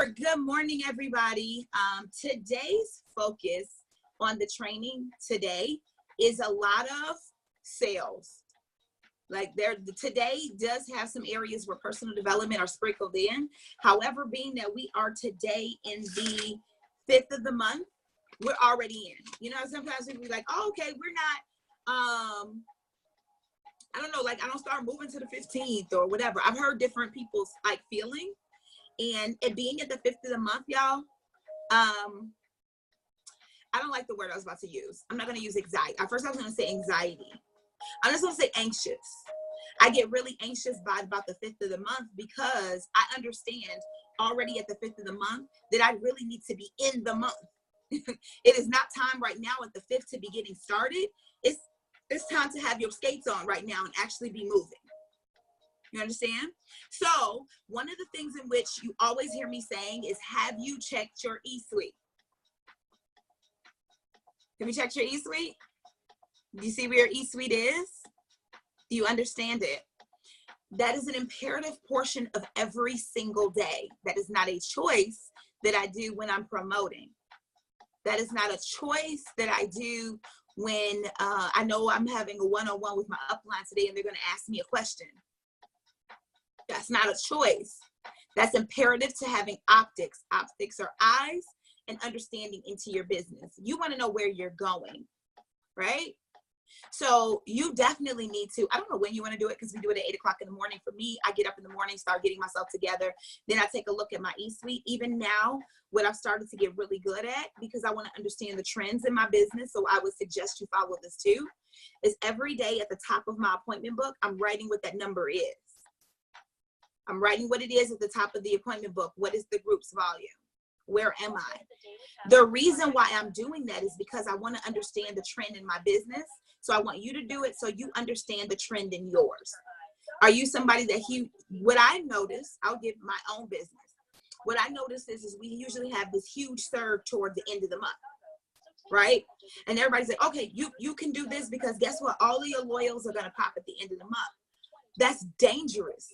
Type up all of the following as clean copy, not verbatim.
Good morning, everybody. Today's focus on the training today is a lot of sales. Like today does have some areas where personal development are sprinkled in. However, being that we are today in the 5th of the month, we're already in. You know, sometimes people be like, oh, okay, we're not, I don't know, like I don't start moving to the 15th or whatever. I've heard different people's like feeling. And it being at the 5th of the month, y'all, I don't like the word I was about to use. I'm not going to use anxiety. At first, I was going to say anxiety. I'm just going to say anxious. I get really anxious by about the 5th of the month because I understand already at the 5th of the month that I really need to be in the month. It is not time right now at the 5th to be getting started. It's time to have your skates on right now and actually be moving. You understand? So one of the things in which you always hear me saying is, have you checked your e-suite? Have you checked your e-suite? Do you see where your e-suite is? Do you understand it? That is an imperative portion of every single day. That is not a choice that I do when I'm promoting. That is not a choice that I do when I know I'm having a one-on-one with my upline today and they're going to ask me a question. That's not a choice. That's imperative to having optics. Optics are eyes and understanding into your business. You want to know where you're going, right? So you definitely need to, I don't know when you want to do it because we do it at 8 o'clock in the morning. For me, I get up in the morning, start getting myself together. Then I take a look at my e-suite. Even now, what I've started to get really good at, because I want to understand the trends in my business, so I would suggest you follow this too, is every day at the top of my appointment book, I'm writing what that number is. I'm writing what it is at the top of the appointment book. What is the group's volume? Where am I? The reason why I'm doing that is because I want to understand the trend in my business. So I want you to do it so you understand the trend in yours. Are you somebody that what I notice, I'll give my own business. What I notice is we usually have this huge surge toward the end of the month, right? And everybody's like, okay, you can do this because guess what? All of your loyals are going to pop at the end of the month. That's dangerous.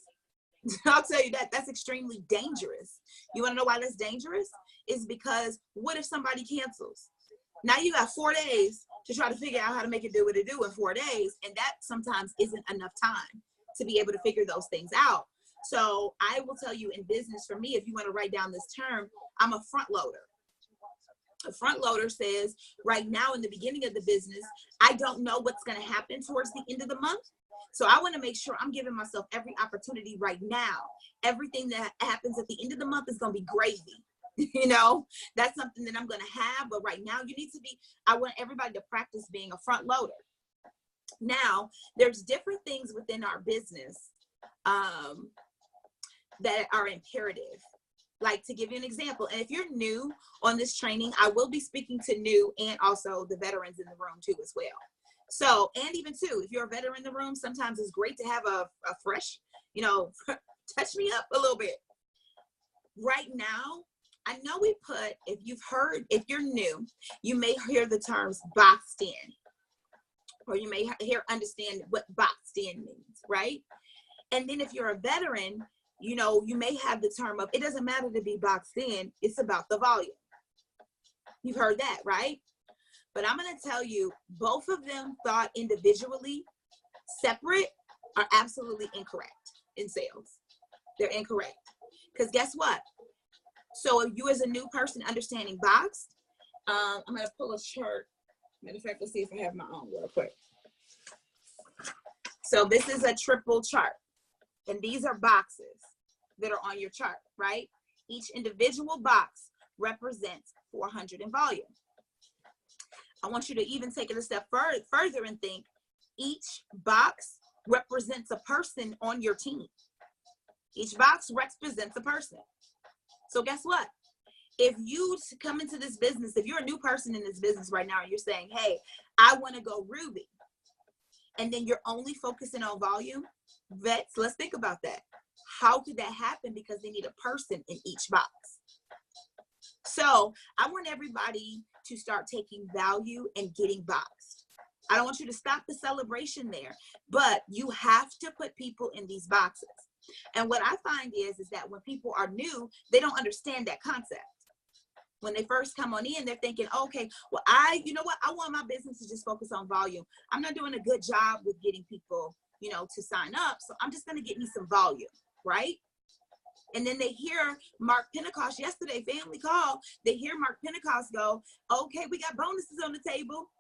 I'll tell you that. That's extremely dangerous. You want to know why that's dangerous? It's because what if somebody cancels? Now you got 4 days to try to figure out how to make it do what it do in 4 days. And that sometimes isn't enough time to be able to figure those things out. So I will tell you in business, for me, if you want to write down this term, I'm a front loader. A front loader says right now in the beginning of the business, I don't know what's going to happen towards the end of the month. So I want to make sure I'm giving myself every opportunity right now. Everything that happens at the end of the month is going to be gravy. You know, that's something that I'm going to have. But right now you need to be, I want everybody to practice being a front loader. Now, there's different things within our business that are imperative. Like to give you an example, and if you're new on this training, I will be speaking to new and also the veterans in the room too as well. So, and even too, if you're a veteran in the room, sometimes it's great to have a fresh, you know, touch me up a little bit. Right now, I know we put, if you're new, you may hear the terms boxed in, or you may understand what boxed in means, right? And then if you're a veteran, you know, you may have the term of, it doesn't matter to be boxed in, it's about the volume. You've heard that, right? But I'm going to tell you, both of them thought individually, separate, are absolutely incorrect in sales. They're incorrect. Because guess what? So if you as a new person understanding boxed, I'm going to pull a chart. Matter of fact, let's see if I have my own real quick. So this is a triple chart. And these are boxes that are on your chart, right? Each individual box represents 400 in volume. I want you to even take it a step further and think each box represents a person on your team. Each box represents a person. So guess what? If you come into this business, if you're a new person in this business right now and you're saying, hey, I want to go Ruby, and then you're only focusing on volume, vets, let's think about that. How could that happen? Because they need a person in each box. So I want everybody to start taking value and getting boxed. I don't want you to stop the celebration there, but you have to put people in these boxes. And what I find is that when people are new, they don't understand that concept. When they first come on in, they're thinking, okay, well, you know what? I want my business to just focus on volume. I'm not doing a good job with getting people, to sign up. So I'm just going to get me some volume, right? And then they hear Mark Pentecost yesterday, family call. They hear Mark Pentecost go, okay, we got bonuses on the table.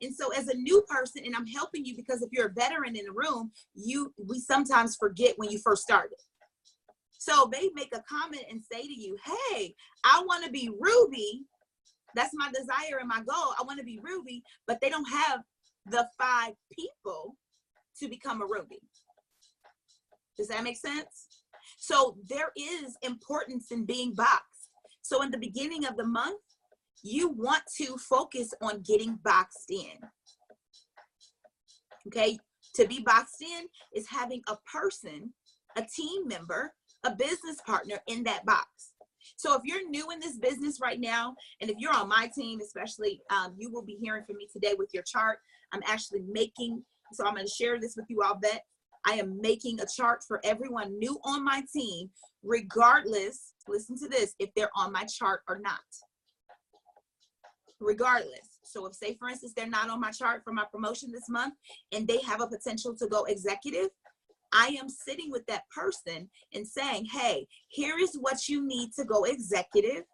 And so as a new person, and I'm helping you because if you're a veteran in the room, we sometimes forget when you first started. So they make a comment and say to you, hey, I want to be Ruby. That's my desire and my goal. I want to be Ruby, but they don't have the 5 people to become a Ruby. Does that make sense? So there is importance in being boxed. So in the beginning of the month, you want to focus on getting boxed in. Okay? To be boxed in is having a person, a team member, a business partner in that box. So if you're new in this business right now, and if you're on my team, especially, you will be hearing from me today with your chart. I'm actually so I'm going to share this with you all, that I am making a chart for everyone new on my team, regardless, listen to this, if they're on my chart or not. Regardless. So if, say, for instance, they're not on my chart for my promotion this month and they have a potential to go executive, I am sitting with that person and saying, hey, here is what you need to go executive.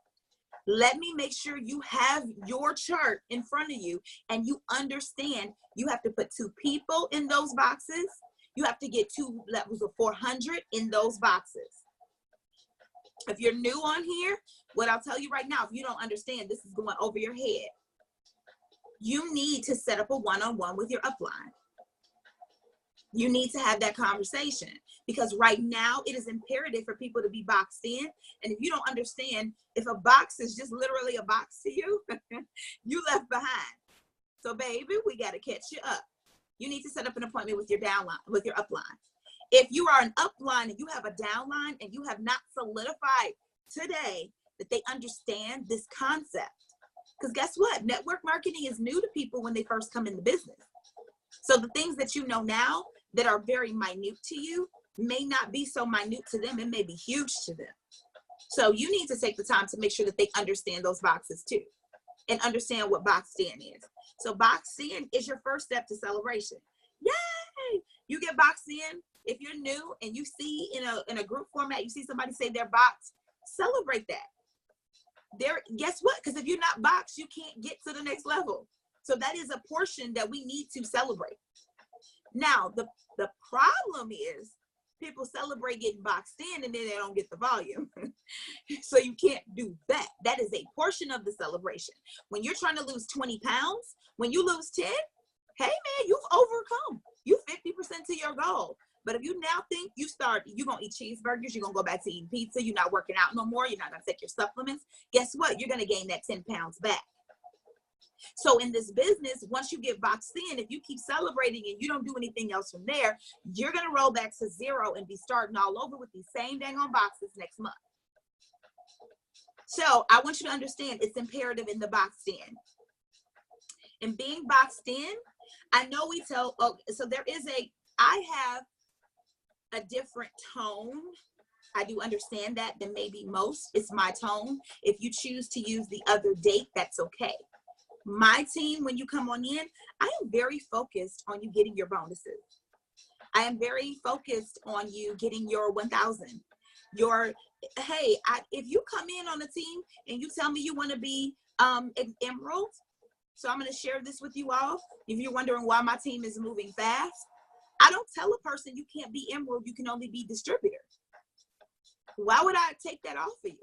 Let me make sure you have your chart in front of you and you understand you have to put 2 people in those boxes. You have to get 2 levels of 400 in those boxes. If you're new on here, what I'll tell you right now, if you don't understand, this is going over your head. You need to set up a one-on-one with your upline. You need to have that conversation because right now it is imperative for people to be boxed in. And if you don't understand, if a box is just literally a box to you, you left behind. So baby, we got to catch you up. You need to set up an appointment with your downline, with your upline. If you are an upline and you have a downline and you have not solidified today that they understand this concept, because guess what? Network marketing is new to people when they first come in the business. So the things that you know now that are very minute to you may not be so minute to them. It may be huge to them. So you need to take the time to make sure that they understand those boxes too and understand what boxed in is. So boxed in is your first step to celebration. Yay! You get boxed in. If you're new and you see in a group format, you see somebody say they're boxed, celebrate that. Guess what? Because if you're not boxed, you can't get to the next level. So that is a portion that we need to celebrate. Now, the problem is people celebrate getting boxed in and then they don't get the volume. So you can't do that. That is a portion of the celebration. When you're trying to lose 20 pounds, when you lose 10, hey man, you've overcome. You 50% to your goal. But if you now think you're going to eat cheeseburgers, you're going to go back to eating pizza, you're not working out no more, you're not going to take your supplements, guess what? You're going to gain that 10 pounds back. So in this business, once you get boxed in, if you keep celebrating and you don't do anything else from there, you're going to roll back to 0 and be starting all over with these same dang on boxes next month. So I want you to understand it's imperative in the boxed in. And being boxed in, I know so I have a different tone. I do understand that than maybe most. It's my tone. If you choose to use the other date, that's okay. My team, when you come on in, I am very focused on you getting your bonuses. I am very focused on you getting your 1,000. If you come in on a team and you tell me you want to be emerald, so I'm going to share this with you all. If you're wondering why my team is moving fast, I don't tell a person you can't be emerald, you can only be distributor. Why would I take that off of you?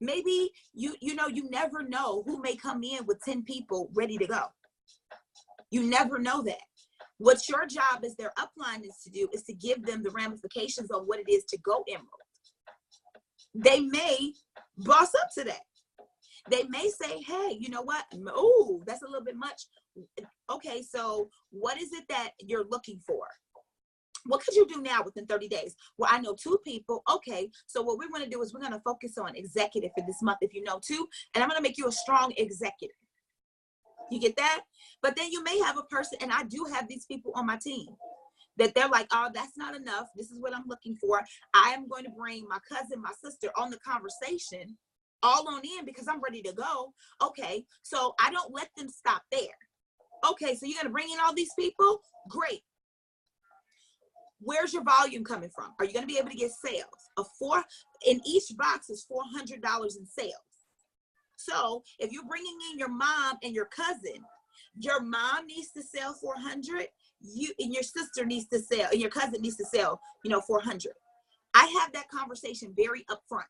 Maybe you never know who may come in with 10 people ready to go. You never know that. What your job as their upline is to do is to give them the ramifications on what it is to go emerald. They may boss up to that. They may say, hey, you know what? Oh, that's a little bit much. Okay, so what is it that you're looking for? What could you do now within 30 days? Well, I know 2 people. Okay, so what we're going to do is we're going to focus on executive for this month if you know 2, and I'm going to make you a strong executive. You get that? But then you may have a person, and I do have these people on my team. that they're like, oh, that's not enough. This is what I'm looking for. I am going to bring my cousin, my sister on the conversation all on in because I'm ready to go. Okay, so I don't let them stop there. Okay, so you're going to bring in all these people? Great. Where's your volume coming from? Are you going to be able to get sales? In each box is $400 in sales. So if you're bringing in your mom and your cousin, your mom needs to sell 400, you and your sister needs to sell, and your cousin needs to sell, 400. I have that conversation very upfront.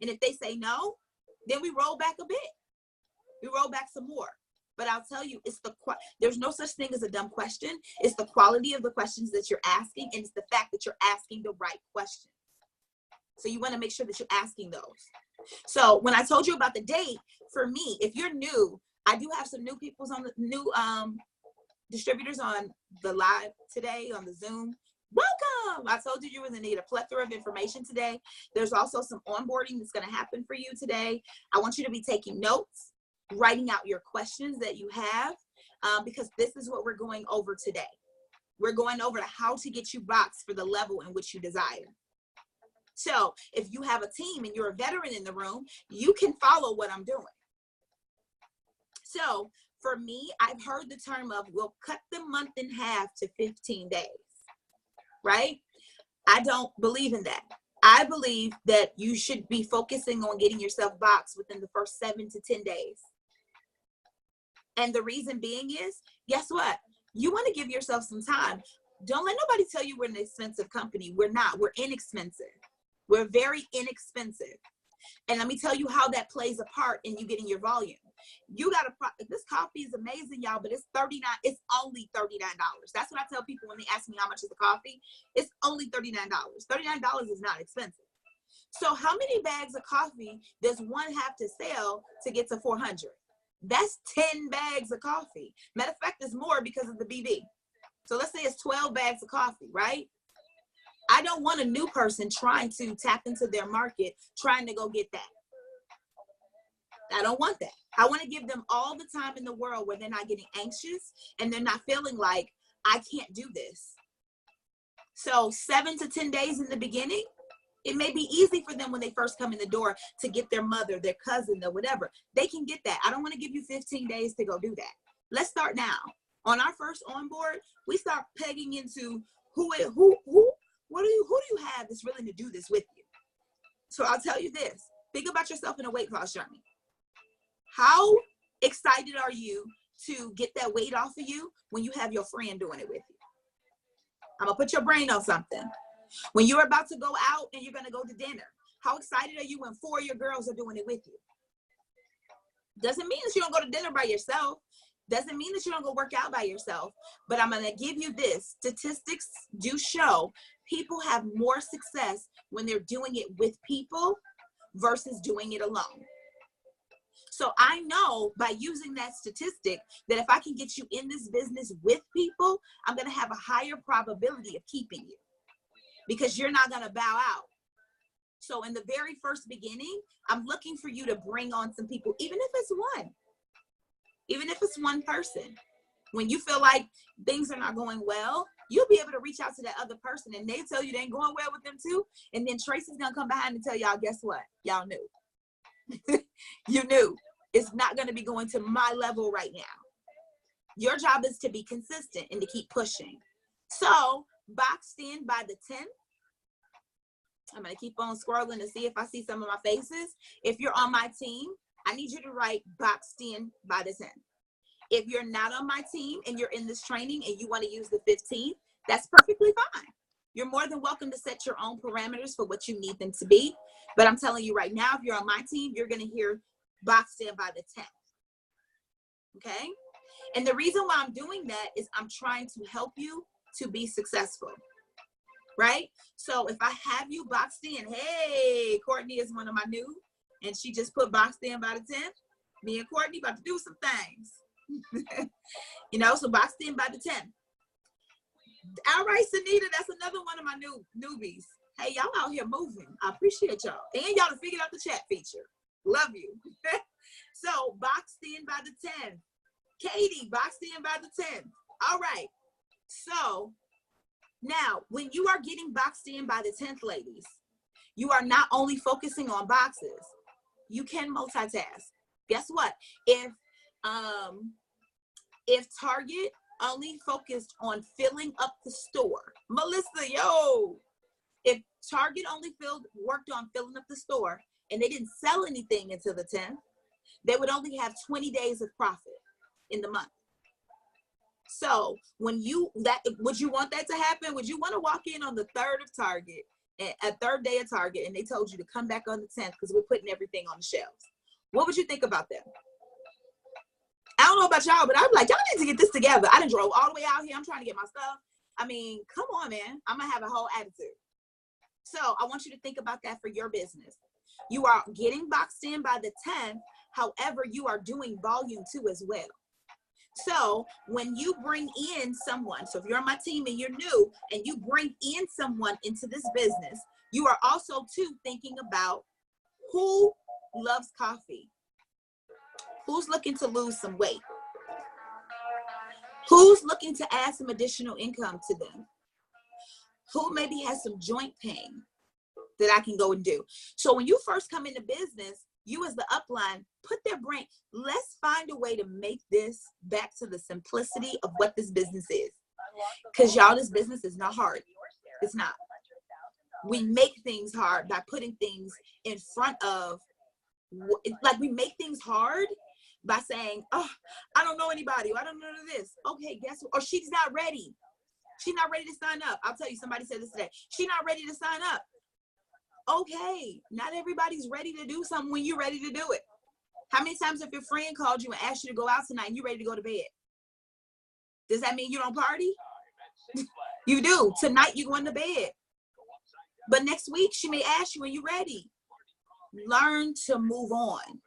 And if they say no, then we roll back a bit. We roll back some more. But I'll tell you, there's no such thing as a dumb question. It's the quality of the questions that you're asking, and it's the fact that you're asking the right question. So you want to make sure that you're asking those. So when I told you about the date, for me, if you're new, I do have some new new distributors on the live today on the Zoom. Welcome. I told you were going to need a plethora of information today. There's also some onboarding that's going to happen for you today. I want you to be taking notes, writing out your questions that you have, because this is what we're going over today. We're going over how to get you boxed for the level in which you desire. So if you have a team and you're a veteran in the room, you can follow what I'm doing. So for me, I've heard the term of we'll cut the month in half to 15 days, right? I don't believe in that. I believe that you should be focusing on getting yourself boxed within the first 7 to 10 days. And the reason being is, guess what? You want to give yourself some time. Don't let nobody tell you we're an expensive company. We're not. We're inexpensive. We're very inexpensive. And let me tell you how that plays a part in you getting your volume. You got this coffee is amazing, y'all, but it's $39. It's only $39. That's what I tell people when they ask me how much is the coffee. It's only $39. $39 is not expensive. So how many bags of coffee does one have to sell to get to 400? That's 10 bags of coffee. Matter of fact, it's more because of the BB. So let's say it's 12 bags of coffee, right? I don't want a new person trying to tap into their market, trying to go get that. I don't want that. I want to give them all the time in the world where they're not getting anxious and they're not feeling like I can't do this. So 7 to 10 days in the beginning, it may be easy for them when they first come in the door to get their mother, their cousin, or whatever. They can get that. I don't want to give you 15 days to go do that. Let's start now. On our first onboard, we start pegging into who do you have that's willing to do this with you? So I'll tell you this. Think about yourself in a weight loss journey. How excited are you to get that weight off of you when you have your friend doing it with you? I'm going to put your brain on something. When you're about to go out and you're going to go to dinner, how excited are you when 4 of your girls are doing it with you? Doesn't mean that you don't go to dinner by yourself. Doesn't mean that you don't go work out by yourself. But I'm going to give you this. Statistics do show people have more success when they're doing it with people versus doing it alone. So I know by using that statistic that if I can get you in this business with people, I'm going to have a higher probability of keeping you because you're not going to bow out. So in the very first beginning, I'm looking for you to bring on some people, even if it's one person. When you feel like things are not going well, you'll be able to reach out to that other person and they tell you they ain't going well with them too. And then Trayce is going to come behind and tell y'all, guess what? Y'all knew. You knew. It's not going to be going to my level right now. Your job is to be consistent and to keep pushing. So boxed in by the 10th. I'm going to keep on scrolling to see if I see some of my faces. If you're on my team, I need you to write boxed in by the 10th. If you're not on my team and you're in this training and you want to use the 15th, that's perfectly fine. You're more than welcome to set your own parameters for what you need them to be. But I'm telling you right now, if you're on my team, you're going to hear boxed in by the 10th. Okay? And the reason why I'm doing that is I'm trying to help you to be successful. Right? So if I have you boxed in, hey, Courtney is one of my new, and she just put boxed in by the 10th. Me and Courtney about to do some things. So boxed in by the 10th. All right, Sunita, that's another one of my newbies. Hey, y'all out here moving. I appreciate y'all. And y'all have figured out the chat feature. Love you. So boxed in by the 10th. Katie, boxed in by the 10th. All right. So Now, when you are getting boxed in by the 10th, ladies, you are not only focusing on boxes, you can multitask. Guess what? If Target only focused on filling up the store, Melissa, if Target only worked on filling up the store and they didn't sell anything until the 10th, they would only have 20 days of profit in the month. So would you want that to happen? Would you want to walk in on the 3rd of Target, a 3rd day of Target, and they told you to come back on the 10th because we're putting everything on the shelves? What would you think about that? I don't know about y'all, but I'm like, y'all need to get this together. I done drove all the way out here. I'm trying to get my stuff. I mean, come on, man. I'm going to have a whole attitude. So I want you to think about that for your business. You are getting boxed in by the 10th. However, you are doing volume 2 as well. So when you bring in someone, so if you're on my team and you're new and you bring in someone into this business, you are also too thinking about who loves coffee, who's looking to lose some weight, who's looking to add some additional income to them, who maybe has some joint pain that I can go and do. So when you first come into business, you as the upline, put their brain, let's find a way to make this back to the simplicity of what this business is. Because y'all, this business is not hard. It's not. We make things hard by putting things in front of, like we make things hard by saying, oh, I don't know anybody, or I don't know this. Okay, guess what? Or she's not ready. She's not ready to sign up. I'll tell you, somebody said this today. She's not ready to sign up. Okay, not everybody's ready to do something when you're ready to do it. How many times have your friend called you and asked you to go out tonight and you're ready to go to bed? Does that mean you don't party? You do. Tonight you're going to bed. But next week she may ask you when you're ready. Learn to move on.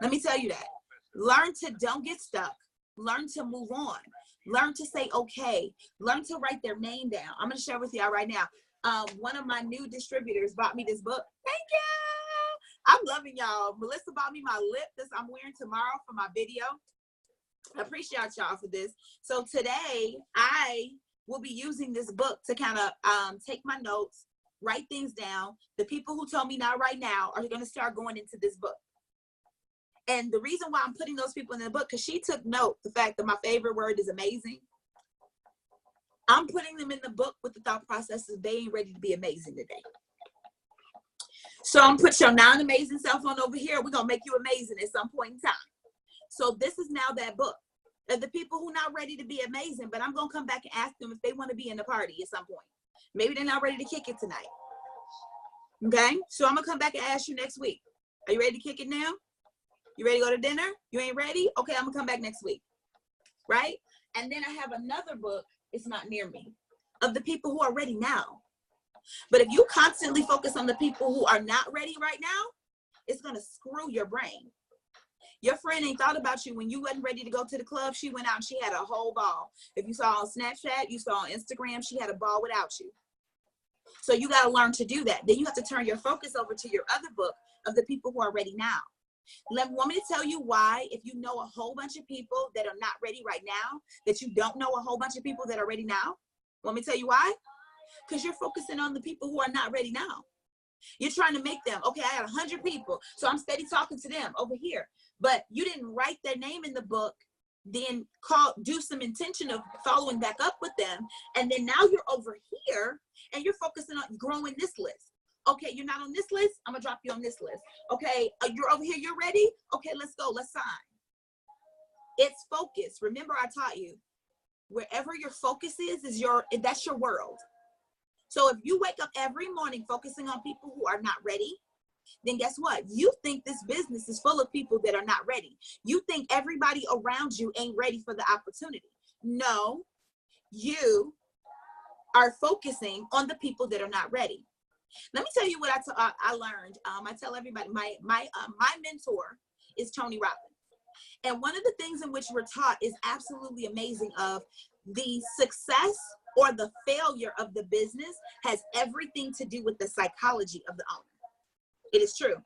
Let me tell you that. Learn to don't get stuck. Learn to move on. Learn to say okay. Learn to write their name down. I'm going to share with y'all right now. One of my new distributors bought me this book. Thank you. I'm loving y'all. Melissa bought me my lip that I'm wearing tomorrow for my video. I appreciate y'all for this. So today I will be using this book to kind of take my notes, write things down. The people who told me not right now are going to start going into this book. And the reason why I'm putting those people in the book, because she took note, the fact that my favorite word is amazing. I'm putting them in the book with the thought process of they ain't ready to be amazing today. So I'm put your non-amazing self on over here. We're going to make you amazing at some point in time. So this is now that book. Of the people who not ready to be amazing, but I'm going to come back and ask them if they want to be in the party at some point. Maybe they're not ready to kick it tonight. Okay? So I'm going to come back and ask you next week. Are you ready to kick it now? You ready to go to dinner? You ain't ready? Okay, I'm going to come back next week. Right? And then I have another book. It's not near me, of the people who are ready now. But if you constantly focus on the people who are not ready right now, it's going to screw your brain. Your friend ain't thought about you when you wasn't ready to go to the club. She went out and she had a whole ball. If you saw on Snapchat, you saw on Instagram, she had a ball without you. So you got to learn to do that. Then you have to turn your focus over to your other book of the people who are ready now. Want me to tell you why, if you know a whole bunch of people that are not ready right now, that you don't know a whole bunch of people that are ready now? Want me to tell you why? Because you're focusing on the people who are not ready now. You're trying to make them, okay, I got 100 people, so I'm steady talking to them over here. But you didn't write their name in the book, then do some intention of following back up with them. And then now you're over here and you're focusing on growing this list. Okay, you're not on this list. I'm going to drop you on this list. Okay, you're over here. You're ready? Okay, let's go. Let's sign. It's focus. Remember, I taught you, wherever your focus is that's your world. So if you wake up every morning focusing on people who are not ready, then guess what? You think this business is full of people that are not ready. You think everybody around you ain't ready for the opportunity. No, you are focusing on the people that are not ready. Let me tell you what I learned. I tell everybody, my mentor is Tony Robbins. And one of the things in which we're taught is absolutely amazing of the success or the failure of the business has everything to do with the psychology of the owner. It is true.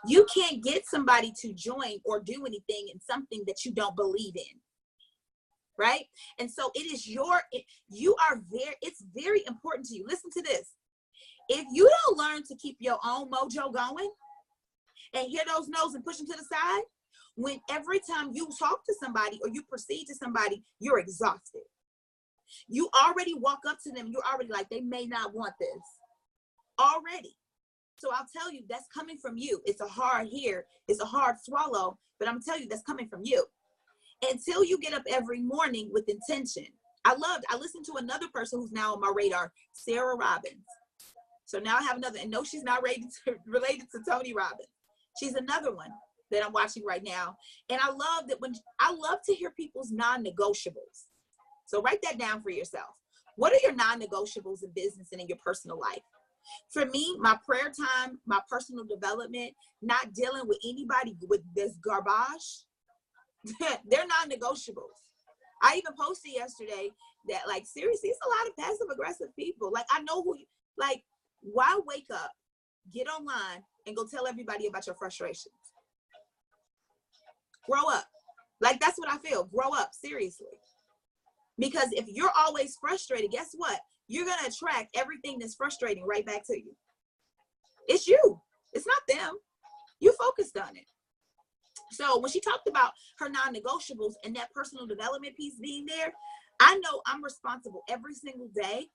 You can't get somebody to join or do anything in something that you don't believe in. right? And so it's very important to you. Listen to this. If you don't learn to keep your own mojo going and hear those no's and push them to the side, when every time you talk to somebody or you proceed to somebody, you're exhausted. You already walk up to them, you're already like, they may not want this already. So I'll tell you, that's coming from you. It's a hard hear, it's a hard swallow, but I'm telling you, that's coming from you. Until you get up every morning with intention. I listened to another person who's now on my radar, Sarah Robbins. So now I have another, and no, she's not related to Tony Robbins. She's another one that I'm watching right now. And I love to hear people's non-negotiables. So write that down for yourself. What are your non-negotiables in business and in your personal life? For me, my prayer time, my personal development, not dealing with anybody with this garbage, they're non-negotiables. I even posted yesterday that, like, seriously, it's a lot of passive aggressive people. Like, I know who you, like, why wake up, get online, and go tell everybody about your frustrations? Grow up. Like, that's what I feel. Grow up, seriously. Because if you're always frustrated, guess what? You're going to attract everything that's frustrating right back to you. It's you. It's not them. You focused on it. So when she talked about her non-negotiables and that personal development piece being there, I know I'm responsible every single day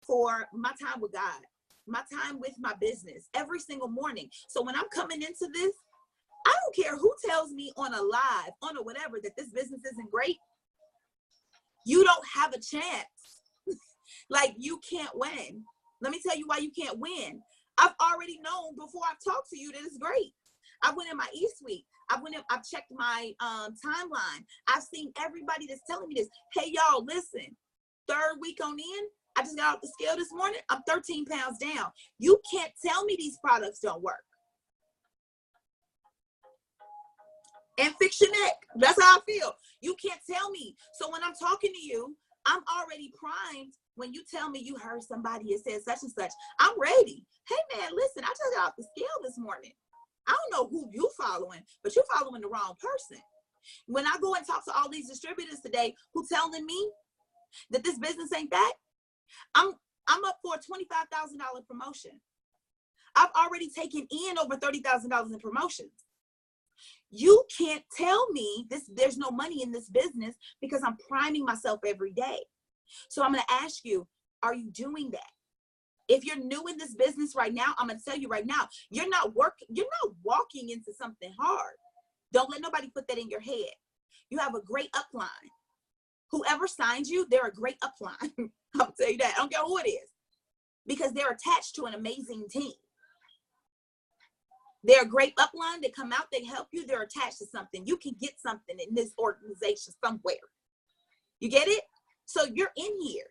for my time with God, my time with my business, every single morning. So when I'm coming into this, I don't care who tells me on a live, on a whatever, that this business isn't great. You don't have a chance. Like, you can't win. Let me tell you why you can't win. I've already known before I've talked to you that it's great. I went in my e-suite. I've checked my timeline. I've seen everybody that's telling me this. Hey, y'all, listen, 3rd week on in, I just got off the scale this morning. I'm 13 pounds down. You can't tell me these products don't work. And fix your neck. That's how I feel. You can't tell me. So when I'm talking to you, I'm already primed. When you tell me you heard somebody that said such and such, I'm ready. Hey, man, listen, I just got off the scale this morning. I don't know who you following, but you're following the wrong person. When I go and talk to all these distributors today who telling me that this business ain't that, I'm up for a $25,000 promotion. I've already taken in over $30,000 in promotions. You can't tell me there's no money in this business because I'm priming myself every day. So I'm going to ask you, are you doing that? If you're new in this business right now, I'm going to tell you right now, you're not walking into something hard. Don't let nobody put that in your head. You have a great upline. Whoever signs you, they're a great upline. I'll tell you that. I don't care who it is, because they're attached to an amazing team. They're a great upline. They come out, they help you. They're attached to something. You can get something in this organization somewhere. You get it? So you're in here.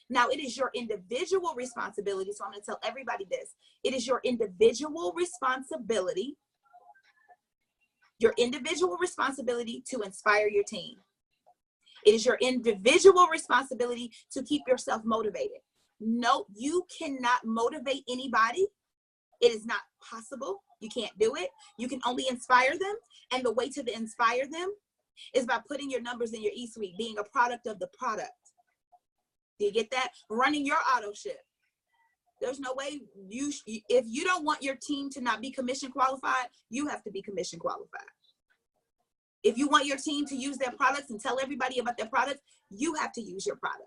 Now, it is your individual responsibility. So I'm going to tell everybody this. It is your individual responsibility. Your individual responsibility to inspire your team. It is your individual responsibility to keep yourself motivated. No, you cannot motivate anybody. It is not possible. You can't do it. You can only inspire them. And the way to inspire them is by putting your numbers in your e-suite, being a product of the product. Do you get that? Running your auto ship. There's no way if you don't want your team to not be commission qualified, you have to be commission qualified. If you want your team to use their products and tell everybody about their products, you have to use your products.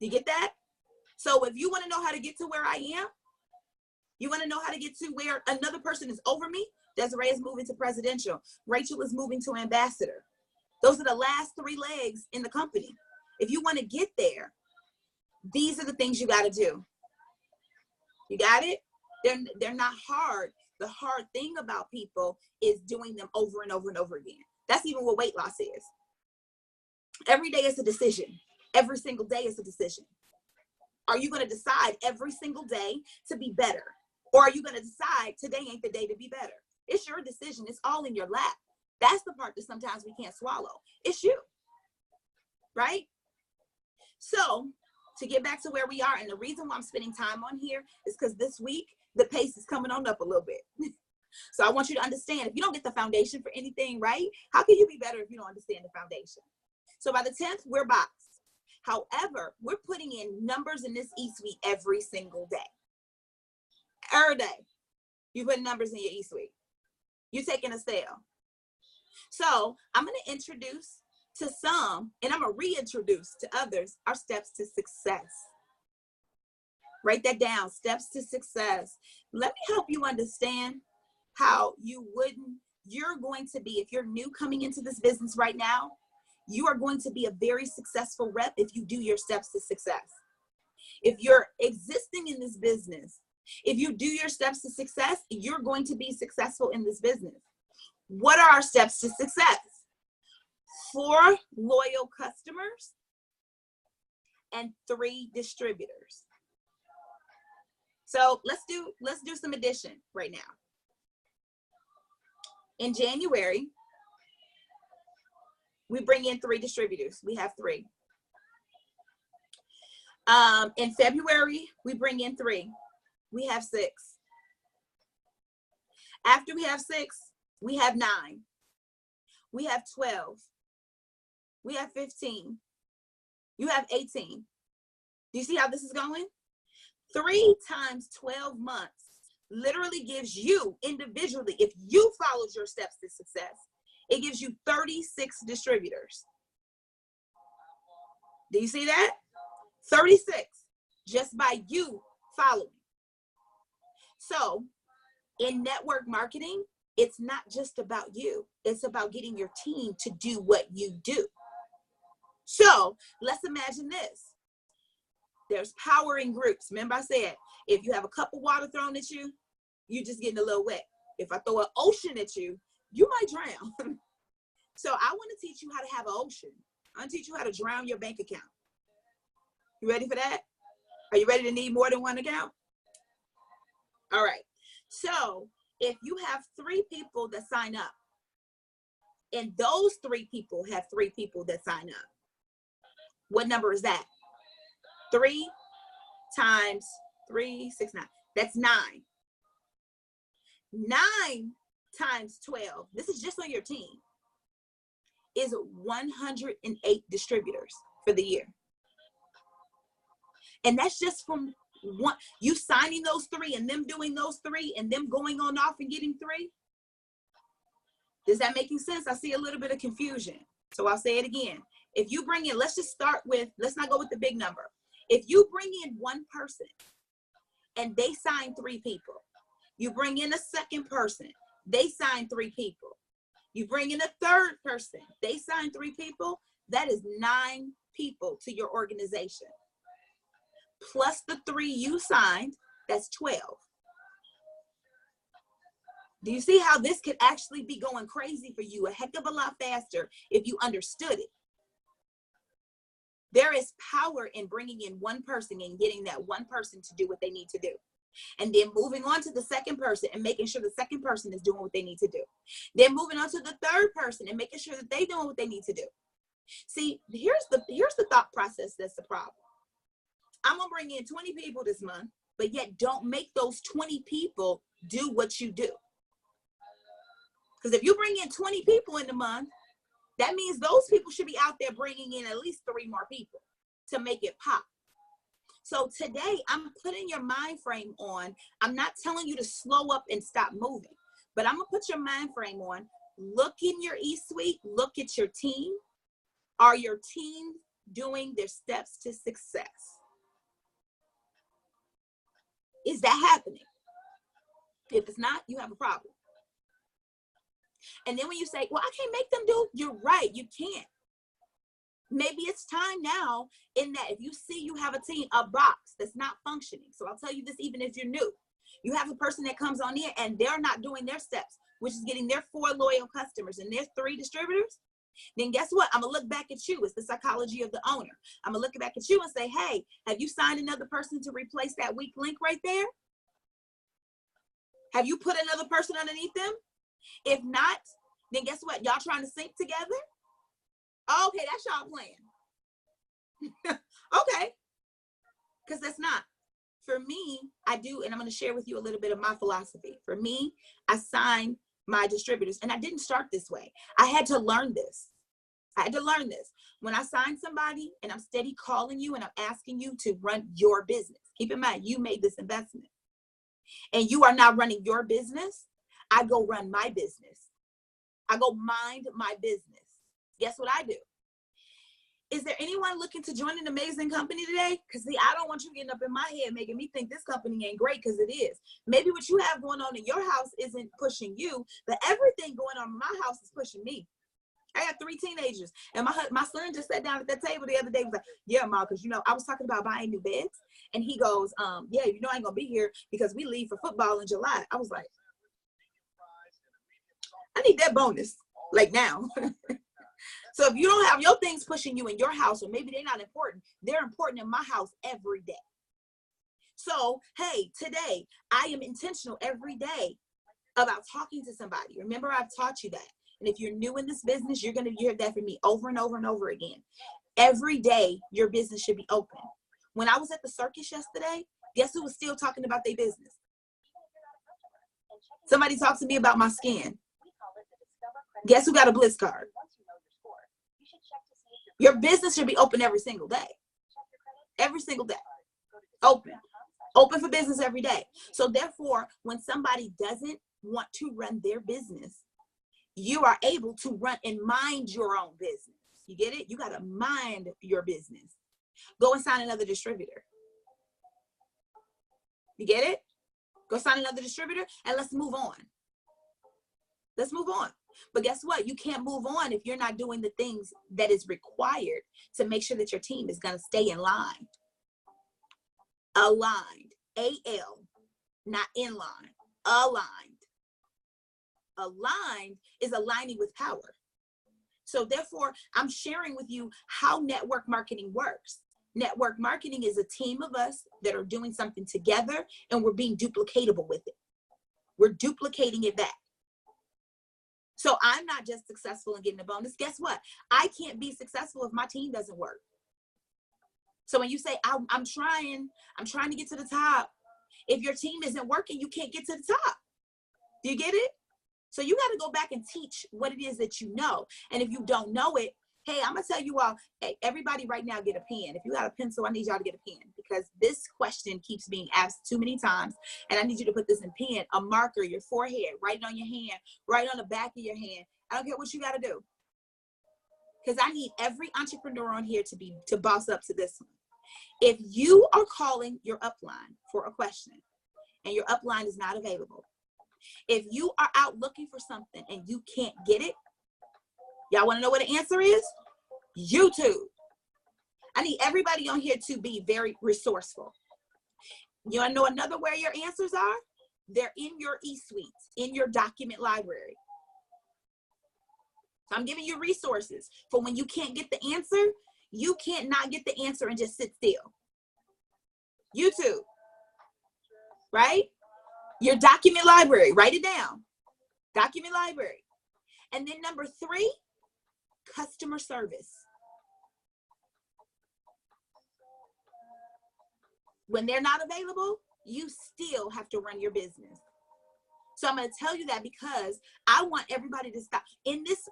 Do you get that? So if you want to know how to get to where I am, you want to know how to get to where another person is over me, Desiree is moving to presidential. Rachel is moving to ambassador. Those are the last 3 legs in the company. If you want to get there, these are the things you got to do. You got it? They're not hard. The hard thing about people is doing them over and over and over again. That's even what weight loss is. Every day is a decision. Every single day is a decision. Are you going to decide every single day to be better? Or are you going to decide today ain't the day to be better? It's your decision. It's all in your lap. That's the part that sometimes we can't swallow. It's you. Right? So to get back to where we are, and the reason why I'm spending time on here is because this week, the pace is coming on up a little bit. So I want you to understand, if you don't get the foundation for anything right, how can you be better if you don't understand the foundation? So by the 10th, we're boxed. However, we're putting in numbers in this e-suite every single day. Every day, you put numbers in your e-suite. You're taking a sale. So I'm going to introduce to some, and I'm going to reintroduce to others, our steps to success. Write that down, steps to success. Let me help you understand how you're going to be, if you're new coming into this business right now, you are going to be a very successful rep if you do your steps to success. If you're existing in this business, if you do your steps to success, you're going to be successful in this business. What are our steps to success? 4 loyal customers and 3 distributors. So let's do some addition right now. In January, we bring in 3 distributors. We have 3. In February, we bring in 3. We have 6. After we have 6, we have 9. We have 12. We have 15. You have 18. Do you see how this is going? 3 times 12 months literally gives you individually, if you followed your steps to success, it gives you 36 distributors. Do you see that? 36 just by you following. So in network marketing, it's not just about you. It's about getting your team to do what you do. So let's imagine this. There's power in groups. Remember I said, if you have a cup of water thrown at you, you're just getting a little wet. If I throw an ocean at you, you might drown. So I want to teach you how to have an ocean. I want to teach you how to drown your bank account. You ready for that? Are you ready to need more than one account? All right. So if you have 3 people that sign up, and those 3 people have 3 people that sign up, what number is that? 3 times 3, 6, 9. That's 9. 9 times 12, this is just on your team, is 108 distributors for the year. And that's just from one, you signing those 3 and them doing those 3 and them going on off and getting 3. Is that making sense? I see a little bit of confusion. So I'll say it again. If you bring in, let's just start with, let's not go with the big number. If you bring in 1 person and they sign 3 people, you bring in a second person, they sign 3 people. You bring in a third person, they sign 3 people, that is 9 people to your organization. Plus the 3 you signed, that's 12. Do you see how this could actually be going crazy for you a heck of a lot faster if you understood it? There is power in bringing in 1 person and getting that 1 person to do what they need to do. And then moving on to the second person and making sure the second person is doing what they need to do. Then moving on to the third person and making sure that they're doing what they need to do. See, here's the thought process that's the problem. I'm gonna bring in 20 people this month, but yet don't make those 20 people do what you do. Because if you bring in 20 people in the month, that means those people should be out there bringing in at least 3 more people to make it pop. So today I'm putting your mind frame on. I'm not telling you to slow up and stop moving, but I'm gonna put your mind frame on. Look in your e-suite, look at your team. Are your team doing their steps to success? Is that happening? If it's not, you have a problem. And then when you say, well, I can't make them do, you're right, you can't. Maybe it's time now in that if you see you have a team, a box that's not functioning. So I'll tell you this, even if you're new, you have a person that comes on in and they're not doing their steps, which is getting their 4 loyal customers and their 3 distributors. Then guess what? I'm gonna look back at you. It's the psychology of the owner. I'm gonna look back at you and say, hey, have you signed another person to replace that weak link right there? Have you put another person underneath them? If not, then guess what? Y'all trying to sync together? Okay, that's y'all plan. Okay, because that's not. For me, I do, and I'm going to share with you a little bit of my philosophy. For me, I sign my distributors, and I didn't start this way. I had to learn this. I had to learn this. When I sign somebody and I'm steady calling you and I'm asking you to run your business, keep in mind, you made this investment and you are now running your business. I go run my business. I go mind my business. Guess what I do? Is there anyone looking to join an amazing company today? Because see, I don't want you getting up in my head making me think this company ain't great, because it is. Maybe what you have going on in your house isn't pushing you, but everything going on in my house is pushing me. I got 3 teenagers, and my son just sat down at that table the other day and was like, yeah, Ma, because, you know, I was talking about buying new beds, and he goes, yeah, you know, I ain't going to be here because we leave for football in July. I was like, I need that bonus, like now. So if you don't have your things pushing you in your house, or maybe they're not important, they're important in my house every day. So, hey, today, I am intentional every day about talking to somebody. Remember, I've taught you that. And if you're new in this business, you're going to hear that from me over and over and over again. Every day, your business should be open. When I was at the circus yesterday, guess who was still talking about their business? Somebody talked to me about my skin. Guess who got a Bliss card? Your business should be open every single day. Every single day. Open. Open for business every day. So therefore, when somebody doesn't want to run their business, you are able to run and mind your own business. You get it? You got to mind your business. Go and sign another distributor. You get it? Go sign another distributor and let's move on. Let's move on. But guess what? You can't move on if you're not doing the things that is required to make sure that your team is going to stay in line. Aligned. A-L, not in line. Aligned. Aligned is aligning with power. So therefore, I'm sharing with you how network marketing works. Network marketing is a team of us that are doing something together, and we're being duplicatable with it. We're duplicating it back. So I'm not just successful in getting a bonus. Guess what? I can't be successful if my team doesn't work. So when you say, I'm trying to get to the top, if your team isn't working, you can't get to the top. Do you get it? So you got to go back and teach what it is that you know. And if you don't know it, hey, I'm going to tell you all, hey, everybody right now get a pen. If you got a pencil, I need y'all to get a pen, because this question keeps being asked too many times. And I need you to put this in pen, a marker, your forehead, write it on your hand, write on the back of your hand. I don't care what you got to do. Because I need every entrepreneur on here to boss up to this one. If you are calling your upline for a question and your upline is not available, if you are out looking for something and you can't get it, y'all want to know what the answer is? YouTube. I need everybody on here to be very resourceful. You want to know another where your answers are? They're in your e-suites, in your document library. So I'm giving you resources for when you can't get the answer. You can't not get the answer and just sit still. YouTube, right? Your document library, write it down. Document library. And then number 3, customer service. When they're not available, you still have to run your business. So I'm going to tell you that because I want everybody to stop. In this,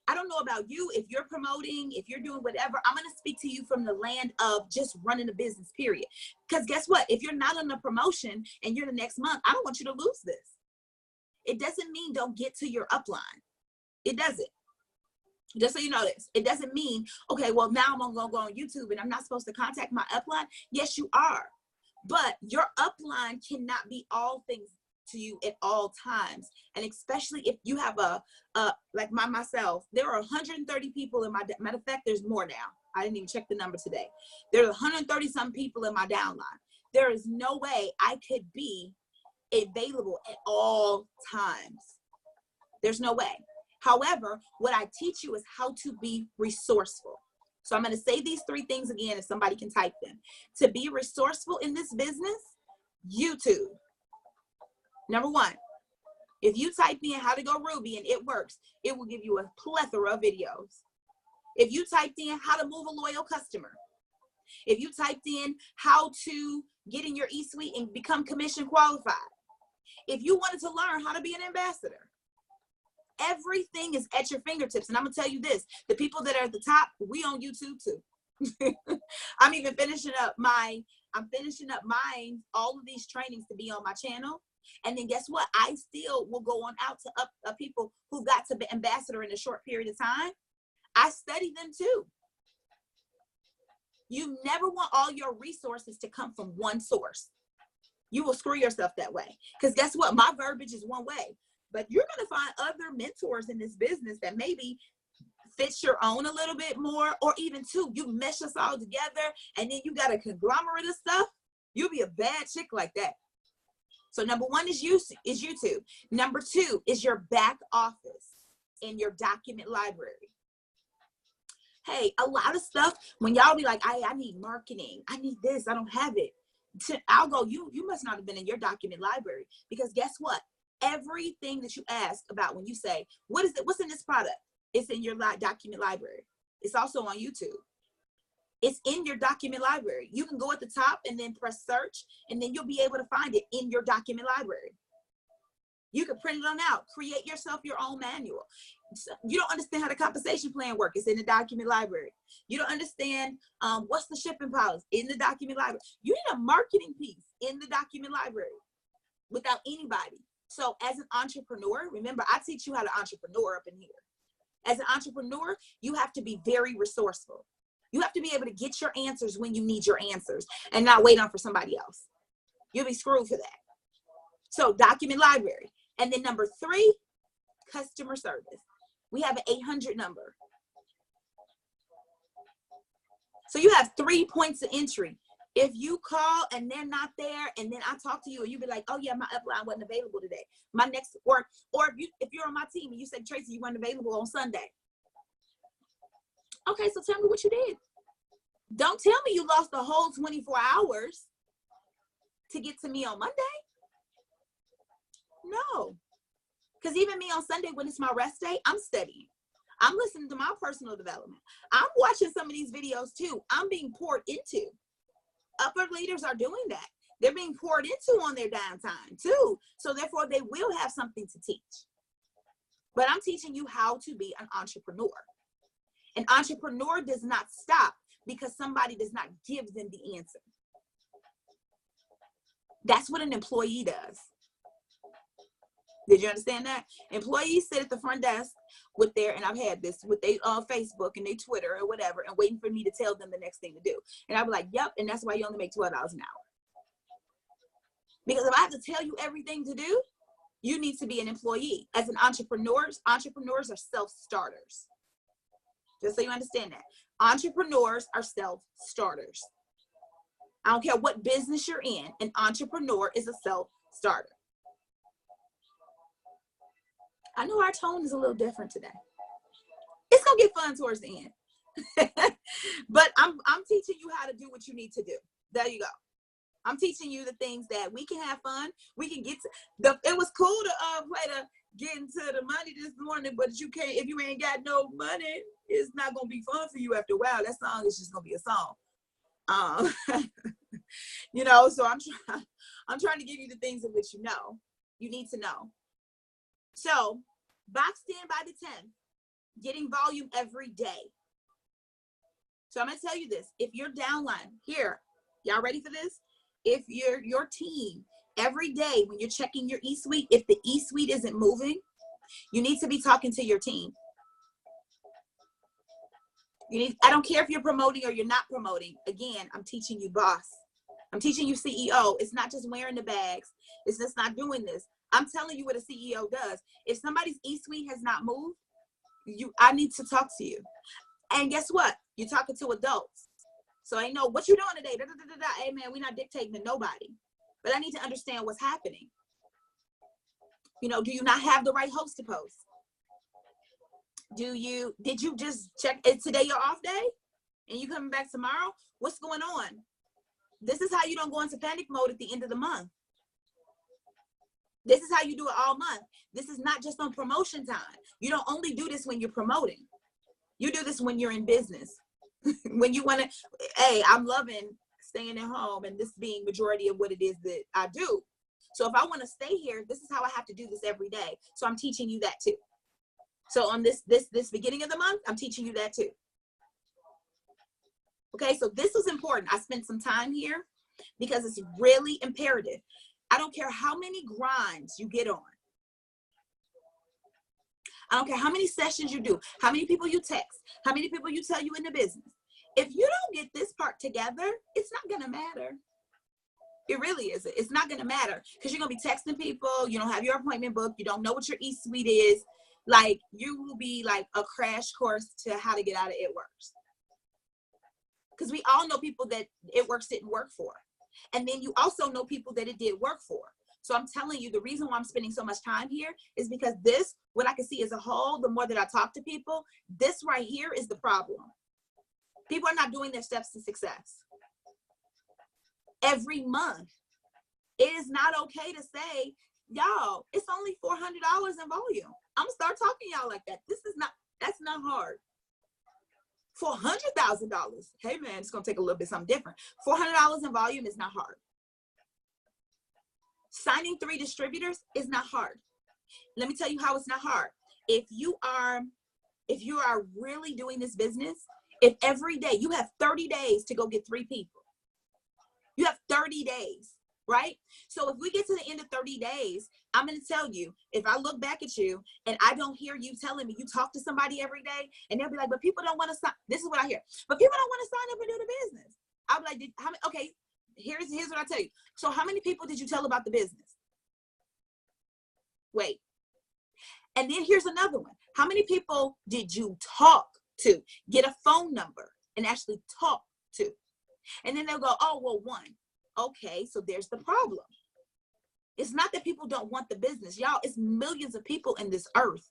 I don't know about you, if you're promoting, if you're doing whatever, I'm going to speak to you from the land of just running a business, period. Because guess what? If you're not on a promotion and you're the next month, I don't want you to lose this. It doesn't mean don't get to your upline. It doesn't. Just so you know this, it doesn't mean, okay, well, now I'm going to go on YouTube and I'm not supposed to contact my upline. Yes, you are. But your upline cannot be all things to you at all times. And especially if you have like myself, there are 130 people in my, matter of fact, there's more now. I didn't even check the number today. There's 130 some people in my downline. There is no way I could be available at all times. There's no way. However, what I teach you is how to be resourceful. So I'm going to say these 3 things again if somebody can type them. To be resourceful in this business, YouTube. Number 1, if you type in how to go Ruby and it works, it will give you a plethora of videos. If you typed in how to move a loyal customer, if you typed in how to get in your e-suite and become commission qualified, if you wanted to learn how to be an ambassador, Everything is at your fingertips. And I'm gonna tell you this, the people that are at the top, we on YouTube too. I'm finishing up mine, all of these trainings to be on my channel. And then guess what? I still will go on out to people who got to be ambassador in a short period of time. I study them too. You never want all your resources to come from one source. You will screw yourself that way. Because guess what? My verbiage is one way. But you're going to find other mentors in this business that maybe fits your own a little bit more, or even two, you mesh us all together and then you got a conglomerate of stuff. You'll be a bad chick like that. So number one is YouTube. Number two is your back office in your document library. Hey, a lot of stuff, when y'all be like, I need marketing, I need this, I don't have it. I'll go, you must not have been in your document library, because guess what? Everything that you ask about when you say, what is it? What's in this product? It's in your document library. It's also on YouTube. It's in your document library. You can go at the top and then press search, and then you'll be able to find it in your document library. You can print it on out, create yourself your own manual. You don't understand how the compensation plan works. It's in the document library. You don't understand what's the shipping policy in the document library. You need a marketing piece in the document library without anybody. So as an entrepreneur, remember, I teach you how to entrepreneur up in here. As an entrepreneur, you have to be very resourceful. You have to be able to get your answers when you need your answers and not wait on for somebody else. You'll be screwed for that. So document library. And then number three, customer service. We have an 800 number. So you have 3 points of entry. If you call and they're not there, and then I talk to you and you be like, oh yeah, my upline wasn't available today. My next, or if you're on my team and you say, Tracy, you weren't available on Sunday. Okay, so tell me what you did. Don't tell me you lost the whole 24 hours to get to me on Monday. No, because even me on Sunday, when it's my rest day, I'm studying. I'm listening to my personal development. I'm watching some of these videos too. I'm being poured into. Upper leaders are doing that. They're being poured into on their downtime too. So therefore they will have something to teach. But I'm teaching you how to be an entrepreneur. An entrepreneur does not stop because somebody does not give them the answer. That's what an employee does. Did you understand that? Employees sit at the front desk with their, and I've had this, with their Facebook and their Twitter or whatever, and waiting for me to tell them the next thing to do. And I'll be like, yep, and that's why you only make $12 an hour. Because if I have to tell you everything to do, you need to be an employee. As an entrepreneur, entrepreneurs are self-starters. Just so you understand that. Entrepreneurs are self-starters. I don't care what business you're in, an entrepreneur is a self-starter. I know our tone is a little different today. It's gonna get fun towards the end. But I'm teaching you how to do what you need to do. There you go. I'm teaching you the things that we can have fun. We can get to it was cool to play to get into the money this morning, but you can't, if you ain't got no money, it's not gonna be fun for you after a while. That song is just gonna be a song. You know, so I'm trying to give you the things in which you need to know. So boxed in by the 10, getting volume every day. So I'm going to tell you this. If you're downline here, y'all ready for this? If your team, every day when you're checking your e-suite, if the e-suite isn't moving, you need to be talking to your team. I don't care if you're promoting or you're not promoting. Again, I'm teaching you boss. I'm teaching you CEO. It's not just wearing the bags. It's just not doing this. I'm telling you what a CEO does. If somebody's e-suite has not moved, I need to talk to you. And guess what? You're talking to adults. So I know what you're doing today. Hey man, we're not dictating to nobody. But I need to understand what's happening. You know, do you not have the right host to post? Did you just check it today your off day? And you coming back tomorrow? What's going on? This is how you don't go into panic mode at the end of the month. This is how you do it all month. This is not just on promotion time. You don't only do this when you're promoting. You do this when you're in business. When you want to, hey, I'm loving staying at home and this being majority of what it is that I do. So if I want to stay here, this is how I have to do this every day. So I'm teaching you that too. So on this beginning of the month, I'm teaching you that too. Okay, so this is important. I spent some time here because it's really imperative. I don't care how many grinds you get on. I don't care how many sessions you do, how many people you text, how many people you tell you in the business. If you don't get this part together, it's not gonna matter. It really isn't. It's not gonna matter because you're gonna be texting people, you don't have your appointment book, you don't know what your e-suite is. Like, you will be like a crash course to how to get out of It Works. Because we all know people that It Works didn't work for. And then you also know people that it did work for. So I'm telling you, the reason why I'm spending so much time here is because this, what I can see as a whole, the more that I talk to people, this right here is the problem. People are not doing their steps to success. Every month, it is not okay to say, y'all, it's only $400 in volume. I'm gonna start talking to y'all like that. That's not hard. $400,000. Hey man, it's gonna take a little bit something different. $400 in volume is not hard. Signing 3 distributors is not hard. Let me tell you how it's not hard. If you are really doing this business, if every day you have 30 days to go get 3 people, you have 30 days, right? So if we get to the end of 30 days, I'm going to tell you, if I look back at you and I don't hear you telling me you talk to somebody every day, and they'll be like, but people don't want to sign. This is what I hear. But people don't want to sign up and do the business. I'll be like, okay, here's what I tell you. So how many people did you tell about the business? Wait. And then here's another one. How many people did you talk to? Get a phone number and actually talk to. And then they'll go, oh, well, 1. Okay, so there's the problem. It's not that people don't want the business. Y'all, it's millions of people in this earth.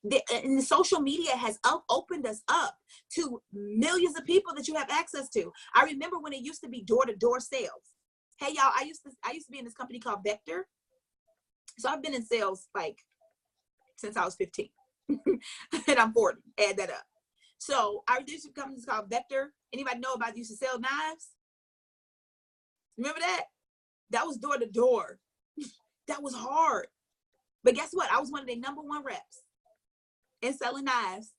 And the social media has opened us up to millions of people that you have access to. I remember when it used to be door-to-door sales. Hey, y'all, I used to be in this company called Vector. So I've been in sales like since I was 15. And I'm 40. Add that up. So I used to be company called Vector. Anybody know about used to sell knives? Remember that? That was door to door. That was hard. But guess what? I was one of their #1 reps in selling knives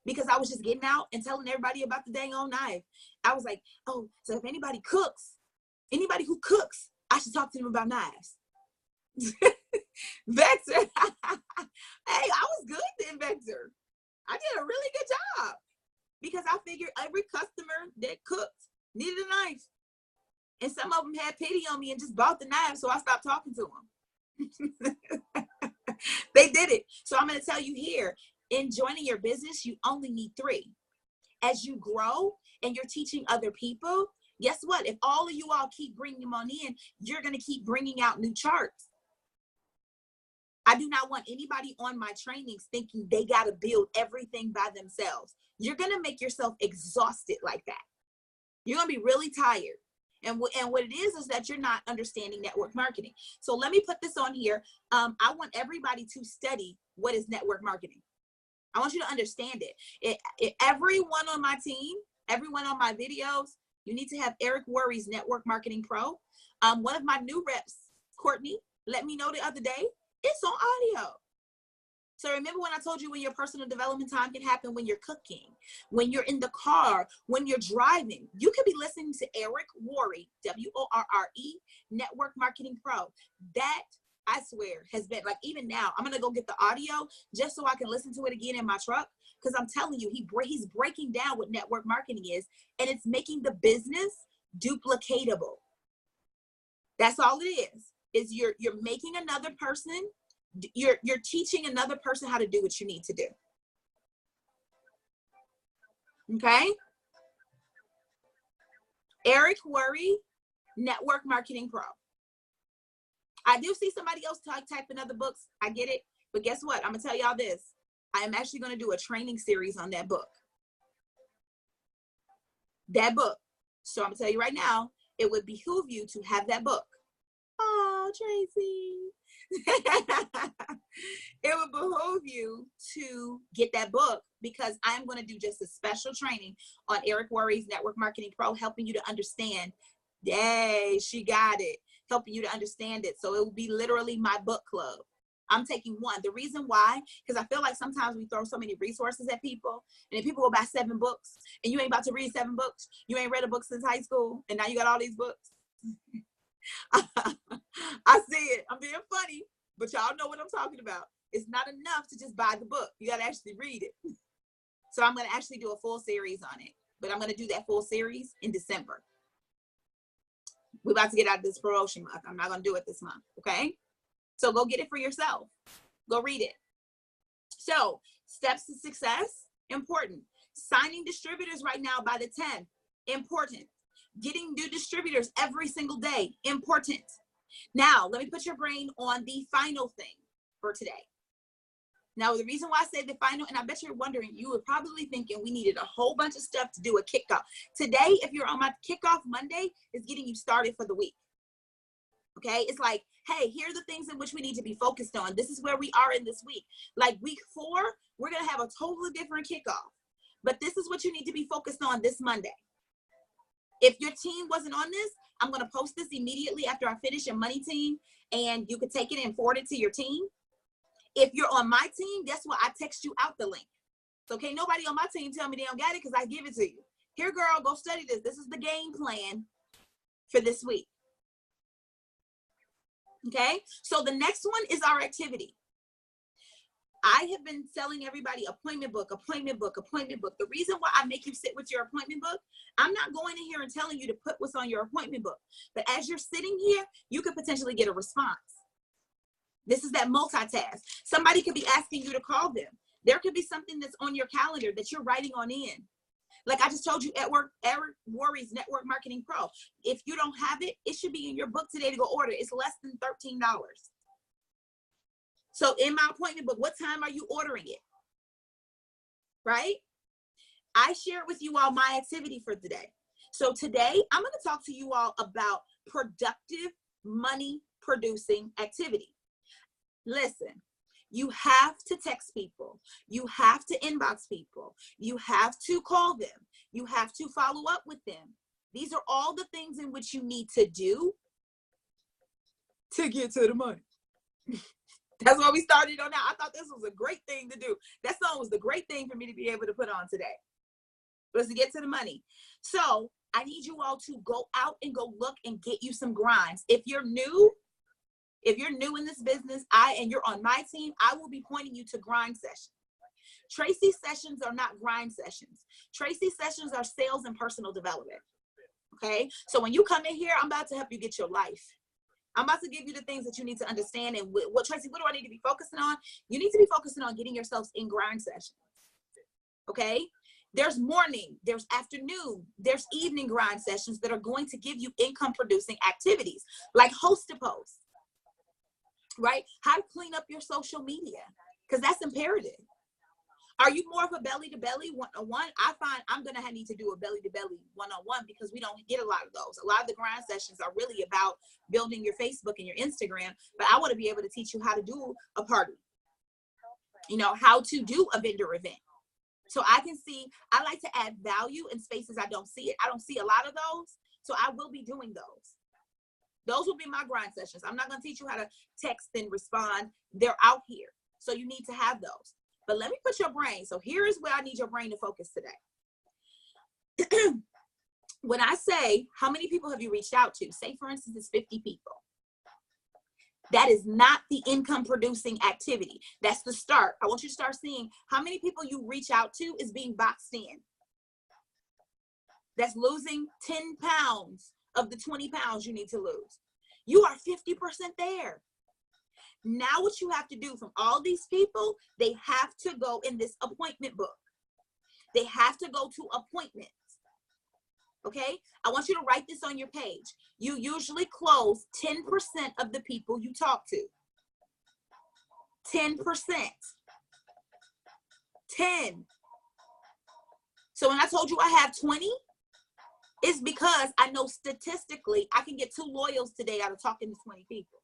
because I was just getting out and telling everybody about the dang on knife. I was like, oh, so if anybody who cooks, I should talk to them about knives. Vector. Hey, I was good in Vector. I did a really good job because I figured every customer that cooked needed a knife. And some of them had pity on me and just bought the knife, so I stopped talking to them. They did it. So I'm going to tell you here, in joining your business, you only need 3. As you grow and you're teaching other people, guess what? If all of you all keep bringing them on in, you're going to keep bringing out new charts. I do not want anybody on my trainings thinking they got to build everything by themselves. You're going to make yourself exhausted like that. You're going to be really tired. And what it is that you're not understanding network marketing. So let me put this on here. I want everybody to study what is network marketing. I want you to understand it. Everyone on my team, everyone on my videos, you need to have Eric Worre's Network Marketing Pro. One of my new reps, Courtney, let me know the other day, it's on audio. So remember when I told you when your personal development time can happen when you're cooking, when you're in the car, when you're driving. You could be listening to Eric Worre, W-O-R-R-E, Network Marketing Pro. That, I swear, has been, like, even now, I'm going to go get the audio just so I can listen to it again in my truck, because I'm telling you, he's breaking down what network marketing is, and it's making the business duplicatable. That's all it is you're making another person, you're teaching another person how to do what you need to do. Okay? Eric Worre, Network Marketing Pro. I do see somebody else typing other books. I get it. But guess what? I'm going to tell y'all this. I am actually going to do a training series on that book. That book. So I'm going to tell you right now, it would behoove you to have that book. Oh, Tracy. It would behoove you to get that book, because I'm going to do just a special training on Eric Worre's Network Marketing Pro, helping you to understand. Yay, she got it. Helping you to understand it. So it will be literally my book club. I'm taking one. The reason why, because I feel like sometimes we throw so many resources at people, and then people go buy 7 books, and you ain't about to read 7 books. You ain't read a book since high school, and now you got all these books. I see it. I'm being funny, but y'all know what I'm talking about. It's not enough to just buy the book. You got to actually read it. So I'm going to actually do a full series on it, but I'm going to do that full series in December. We're about to get out of this promotion month. I'm not going to do it this month. Okay. So go get it for yourself. Go read it. So steps to success, important. Signing distributors right now by the 10th, important. Getting new distributors every single day, important. Now, let me put your brain on the final thing for today. Now, the reason why I say the final, and I bet you're wondering, you were probably thinking we needed a whole bunch of stuff to do a kickoff. Today, if you're on my kickoff Monday, is getting you started for the week. Okay, it's like, hey, here are the things in which we need to be focused on. This is where we are in this week. Like week 4, we're going to have a totally different kickoff. But this is what you need to be focused on this Monday. If your team wasn't on this, I'm going to post this immediately after I finish your money team, and you could take it and forward it to your team. If you're on my team, guess what? I text you out the link. So can't nobody on my team tell me they don't got it because I give it to you. Here, girl, go study this. This is the game plan for this week. Okay, so the next one is our activity. I have been telling everybody appointment book, appointment book, appointment book. The reason why I make you sit with your appointment book, I'm not going in here and telling you to put what's on your appointment book. But as you're sitting here, you could potentially get a response. This is that multitask. Somebody could be asking you to call them. There could be something that's on your calendar that you're writing on in. Like I just told you, Eric Worre's Network Marketing Pro. If you don't have it, it should be in your book today to go order. It's less than $13. So in my appointment book, what time are you ordering it? Right? I shared with you all my activity for today. So today, I'm going to talk to you all about productive money producing activity. Listen, you have to text people. You have to inbox people. You have to call them. You have to follow up with them. These are all the things in which you need to do to get to the money. That's why we started on that. I thought this was a great thing to do. That song was the great thing for me to be able to put on today. Was to get to the money. So I need you all to go out and go look and get you some grinds. If you're new in this business, and you're on my team, I will be pointing you to grind sessions. Trayce sessions are not grind sessions. Trayce sessions are sales and personal development. Okay. So when you come in here, I'm about to help you get your life. I'm about to give you the things that you need to understand. And what, Trayce, what do I need to be focusing on? You need to be focusing on getting yourselves in grind sessions. Okay. There's morning, there's afternoon, there's evening grind sessions that are going to give you income producing activities like host a post, right? How to clean up your social media, because that's imperative. Are you more of a belly to belly one-on-one? I find I'm going to need to do a belly to belly one-on-one because we don't get a lot of those. A lot of the grind sessions are really about building your Facebook and your Instagram, but I want to be able to teach you how to do a party, how to do a vendor event. So I like to add value in spaces I don't see it. I don't see a lot of those. So I will be doing those. Those will be my grind sessions. I'm not going to teach you how to text and respond. They're out here. So you need to have those. But let me put your brain. So here is where I need your brain to focus today. When I say, how many people have you reached out to? Say, for instance, it's 50 people. That is not the income producing activity. That's the start. I want you to start seeing how many people you reach out to is being boxed in. That's losing 10 pounds of the 20 pounds you need to lose. You are 50% there. Now what you have to do from all these people, they have to go in this appointment book. They have to go to appointments. Okay? I want you to write this on your page. You usually close 10% of the people you talk to. 10%. 10. So when I told you I have 20, it's because I know statistically I can get 2 loyals today out of talking to 20 people.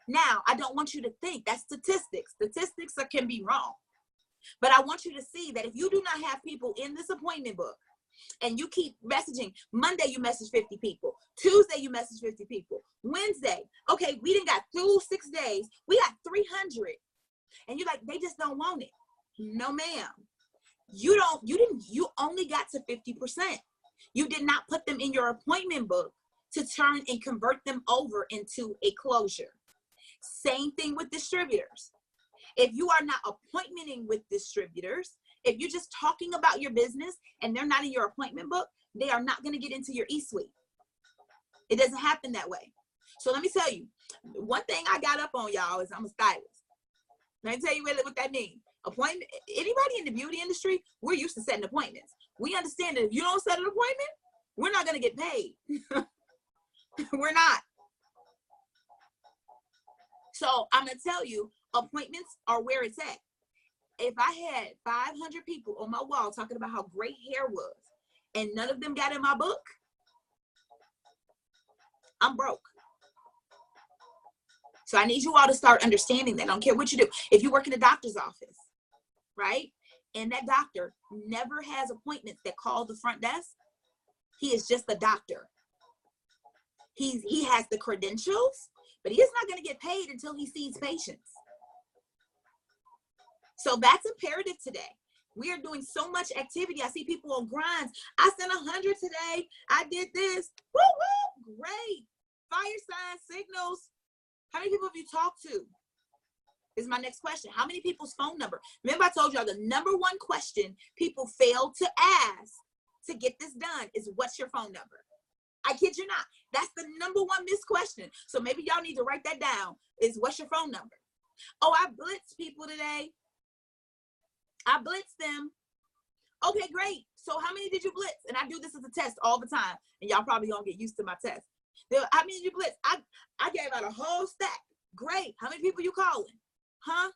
Now, I don't want you to think that's statistics. Statistics can be wrong. But I want you to see that if you do not have people in this appointment book, and you keep messaging. Monday, you message 50 people. Tuesday, you message 50 people. Wednesday, okay, we done got through 6 days. We got 300. And you're like, they just don't want it. No, ma'am. You only got to 50%. You did not put them in your appointment book to turn and convert them over into a closure. Same thing with distributors. If you are not appointmenting with distributors, if you're just talking about your business and they're not in your appointment book, they are not going to get into your e-suite. It doesn't happen that way. So let me tell you, one thing I got up on, y'all, is I'm a stylist. Let me tell you what that means. Appointment, anybody in the beauty industry, we're used to setting appointments. We understand that if you don't set an appointment, we're not going to get paid. We're not. So I'm going to tell you, appointments are where it's at. If I had 500 people on my wall talking about how great hair was, and none of them got in my book, I'm broke. So I need you all to start understanding that. I don't care what you do. If you work in a doctor's office, right? And that doctor never has appointments that call the front desk. He is just a doctor. He has the credentials, but he is not going to get paid until he sees patients. So that's imperative today. We are doing so much activity. I see people on grinds. I sent 100 today. I did this. Woo, woo, great. Fire signs, signals. How many people have you talked to? Is my next question. How many people's phone number? Remember I told y'all the number one question people fail to ask to get this done is, what's your phone number? I kid you not. That's the number one missed question. So maybe y'all need to write that down, is what's your phone number? Oh, I blitzed people today. I blitzed them. Okay, great. So how many did you blitz? And I do this as a test all the time. And y'all probably gonna get used to my test. How many did you blitz? I gave out a whole stack. Great. How many people you calling? Huh?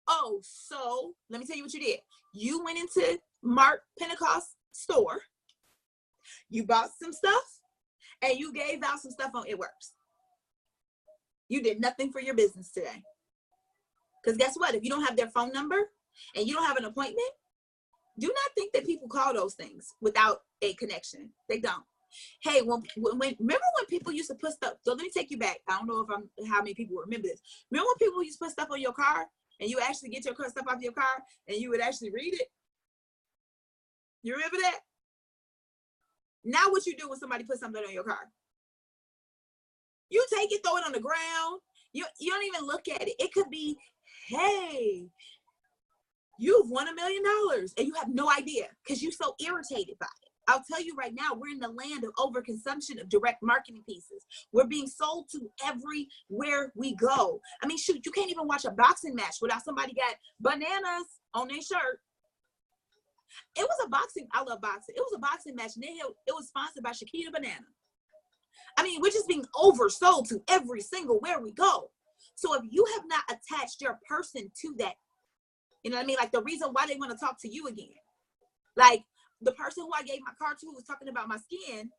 Oh, so let me tell you what you did. You went into Mark Pentecost store. You bought some stuff and you gave out some stuff on It Works. You did nothing for your business today. Because guess what? If you don't have their phone number and you don't have an appointment, do not think that people call those things without a connection. They don't. Hey, remember when people used to put stuff, so let me take you back. I don't know how many people remember this. Remember when people used to put stuff on your car and you actually get your stuff off your car and you would actually read it? You remember that? Now what you do when somebody puts something on your car? You take it, throw it on the ground. You don't even look at it. It could be, hey, you've won $1 million and you have no idea because you're so irritated by it. I'll tell you right now, we're in the land of overconsumption of direct marketing pieces. We're being sold to everywhere we go. I mean, shoot, you can't even watch a boxing match without somebody got bananas on their shirt. It was a boxing, I love boxing. It was a boxing match and it was sponsored by Shakita Banana. I mean, we're just being oversold to every single where we go. So if you have not attached your person to that, you know what I mean? Like the reason why they want to talk to you again. Like the person who I gave my card to who was talking about my skin,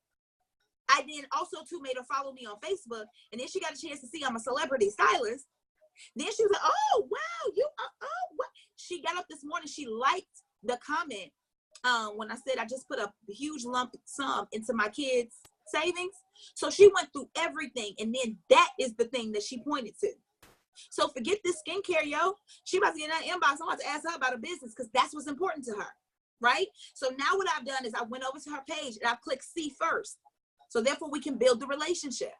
I then also too made her follow me on Facebook. And then she got a chance to see I'm a celebrity stylist. Then she was like, oh, wow, what? She got up this morning, she liked the comment when I said I just put a huge lump sum into my kids' savings. So she went through everything, and then that is the thing that she pointed to. So forget this skincare, yo. She about to get in that inbox. I'm about to ask her about her business because that's what's important to her, right? So now what I've done is I went over to her page and I clicked see first. So therefore we can build the relationship.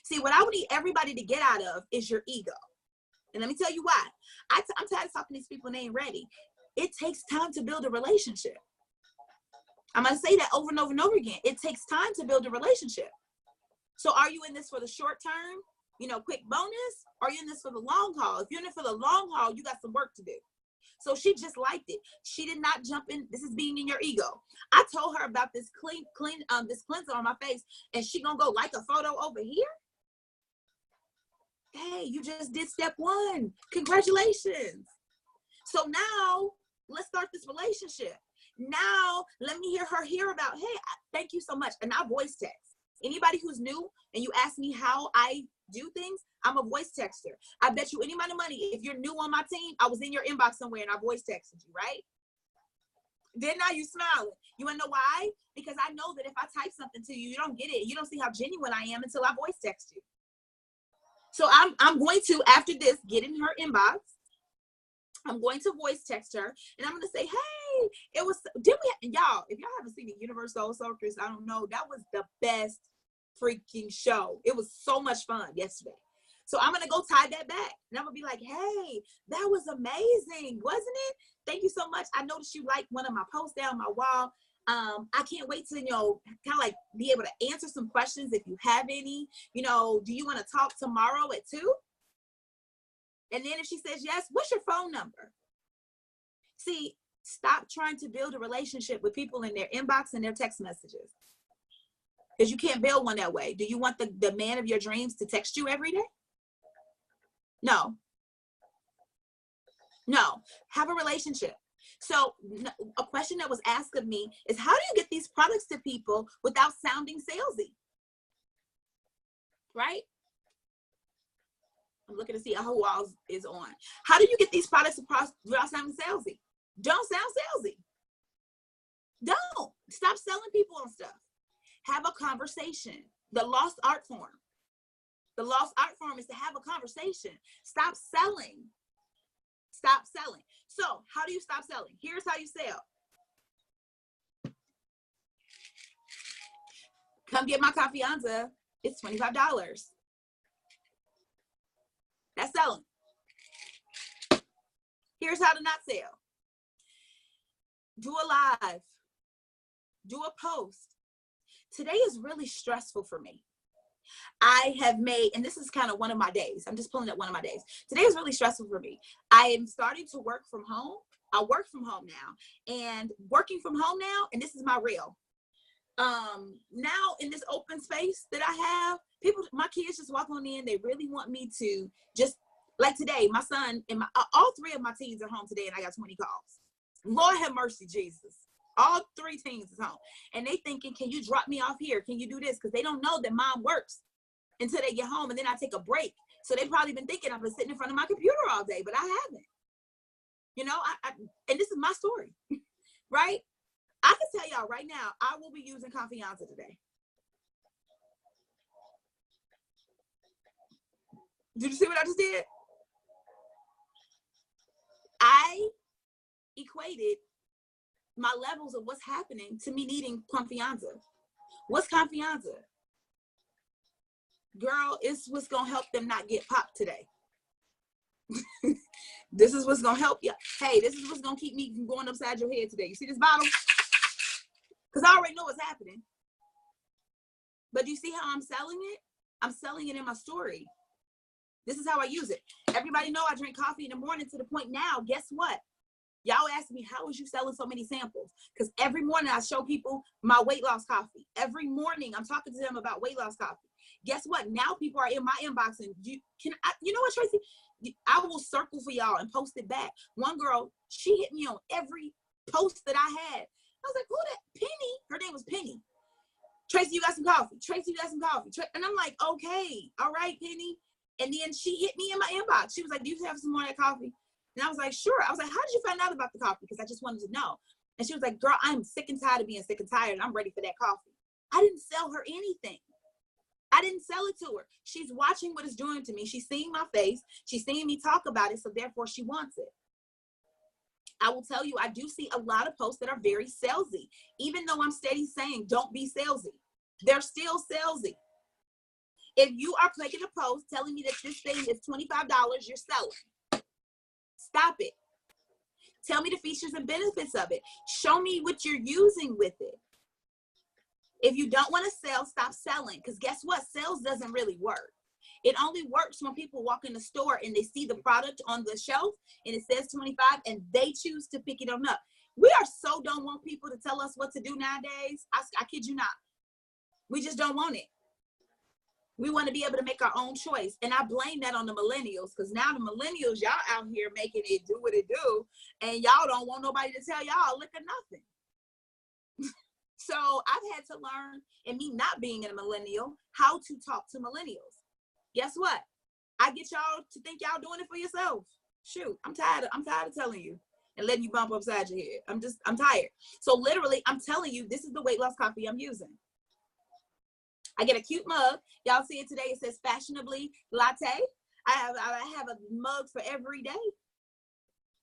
See, what I would need everybody to get out of is your ego. And let me tell you why. I'm tired of talking to these people and they ain't ready. It takes time to build a relationship. I'm going to say that over and over and over again. It takes time to build a relationship. So are you in this for the short term, quick bonus? Or are you in this for the long haul? If you're in it for the long haul, you got some work to do. So she just liked it. She did not jump in. This is being in your ego. I told her about this this cleanser on my face, and she gonna go like a photo over here. Hey, you just did step one. Congratulations. So now let's start this relationship. Now let me hear about, hey, thank you so much. And I voice text. Anybody who's new and you ask me how I do things, I'm a voice texter. I bet you any amount of money, if you're new on my team, I was in your inbox somewhere and I voice texted you, right? Didn't I? You smiling. You want to know why? Because I know that if I type something to you, you don't get it. You don't see how genuine I am until I voice text you. So I'm going to, after this, get in her inbox. I'm going to voice text her, and I'm going to say, hey, it was, y'all, if y'all haven't seen the Universe Soul Circus, I don't know, that was the best freaking show. It was so much fun yesterday. So I'm going to go tie that back, and I'm going to be like, hey, that was amazing, wasn't it? Thank you so much. I noticed you liked one of my posts down my wall. I can't wait to, kind of like be able to answer some questions if you have any. Do you want to talk tomorrow at 2? And then if she says yes, what's your phone number? See, stop trying to build a relationship with people in their inbox and their text messages, because you can't build one that way. Do you want the man of your dreams to text you every day? No. Have a relationship. So a question that was asked of me is, how do you get these products to people without sounding salesy? Right? I'm looking to see who else is on. How do you get these products across without sounding salesy? Don't sound salesy. Don't. Stop selling people on stuff. Have a conversation. The lost art form. The lost art form is to have a conversation. Stop selling. Stop selling. So how do you stop selling? Here's how you sell. Come get my confianza. It's $25. That's selling. Here's how to not sell. Do a live. Do a post. Today is really stressful for me. I have made, and this is kind of one of my days. I'm just pulling up one of my days. Today is really stressful for me. I am starting to work from home. I work from home now, and working from home now, and this is my reel. Now in this open space that I have, my kids just walk on in. They really want me to just, like today, my son and all 3 of my teens are home today, and I got 20 calls. Lord have mercy, Jesus. All 3 teens is home, and they thinking, can you drop me off here? Can you do this? Because they don't know that mom works until they get home, and then I take a break. So they probably been thinking I've been sitting in front of my computer all day, but I haven't. And this is my story, right? I can tell y'all right now, I will be using Confianza today. Did you see what I just did? I equated my levels of what's happening to me needing Confianza. What's Confianza? Girl, it's what's going to help them not get popped today. This is what's going to help you. Hey, this is what's going to keep me from going upside your head today. You see this bottle? Because I already know what's happening. But do you see how I'm selling it? I'm selling it in my story. This is how I use it. Everybody know I drink coffee in the morning to the point now, guess what? Y'all ask me, how is you selling so many samples? Because every morning I show people my weight loss coffee. Every morning I'm talking to them about weight loss coffee. Guess what? Now people are in my inbox, and you know what, Tracy? I will circle for y'all and post it back. One girl, she hit me on every post that I had. I was like, who that? Penny. Her name was Penny. Tracy, you got some coffee. Tracy, you got some coffee. And I'm like, okay, all right, Penny. And then she hit me in my inbox. She was like, do you have some more of that coffee? And I was like, sure. I was like, how did you find out about the coffee? Because I just wanted to know. And she was like, girl, I'm sick and tired of being sick and tired. And I'm ready for that coffee. I didn't sell her anything. I didn't sell it to her. She's watching what it's doing to me. She's seeing my face. She's seeing me talk about it. So therefore she wants it. I will tell you, I do see a lot of posts that are very salesy. Even though I'm steady saying, don't be salesy. They're still salesy. If you are making a post telling me that this thing is $25, you're selling. Stop it. Tell me the features and benefits of it. Show me what you're using with it. If you don't want to sell, stop selling. Because guess what? Sales doesn't really work. It only works when people walk in the store and they see the product on the shelf and it says 25 and they choose to pick it on up. We are so don't want people to tell us what to do nowadays. I kid you not. We just don't want it. We want to be able to make our own choice. And I blame that on the millennials, because now the millennials, y'all out here making it do what it do. And y'all don't want nobody to tell y'all lick or nothing. So I've had to learn, and me not being a millennial, how to talk to millennials. Guess what? I get y'all to think y'all doing it for yourself. Shoot, I'm tired of telling you. and letting you bump upside your head. I'm tired. So literally, I'm telling you, this is the weight loss coffee I'm using. I get a cute mug. Y'all see it today. It says fashionably latte. I have a mug for every day.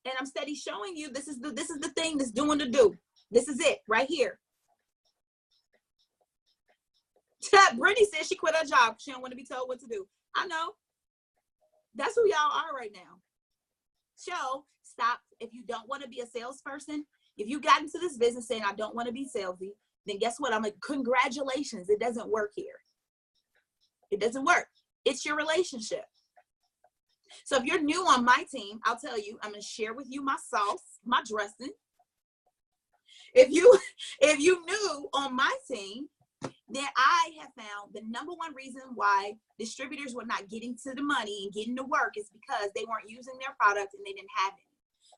And I'm steady showing you this is the thing that's doing the do. This is it right here. Brittany says she quit her job. She don't want to be told what to do. I know. That's who y'all are right now. So stop. If you don't want to be a salesperson, if you got into this business saying I don't want to be salesy, then guess what? I'm like, congratulations. It doesn't work here. It doesn't work. It's your relationship. So if you're new on my team, I'll tell you, I'm going to share with you my sauce, my dressing. If you new on my team, then I have found the number one reason why distributors were not getting to the money and getting to work is because they weren't using their product and they didn't have any.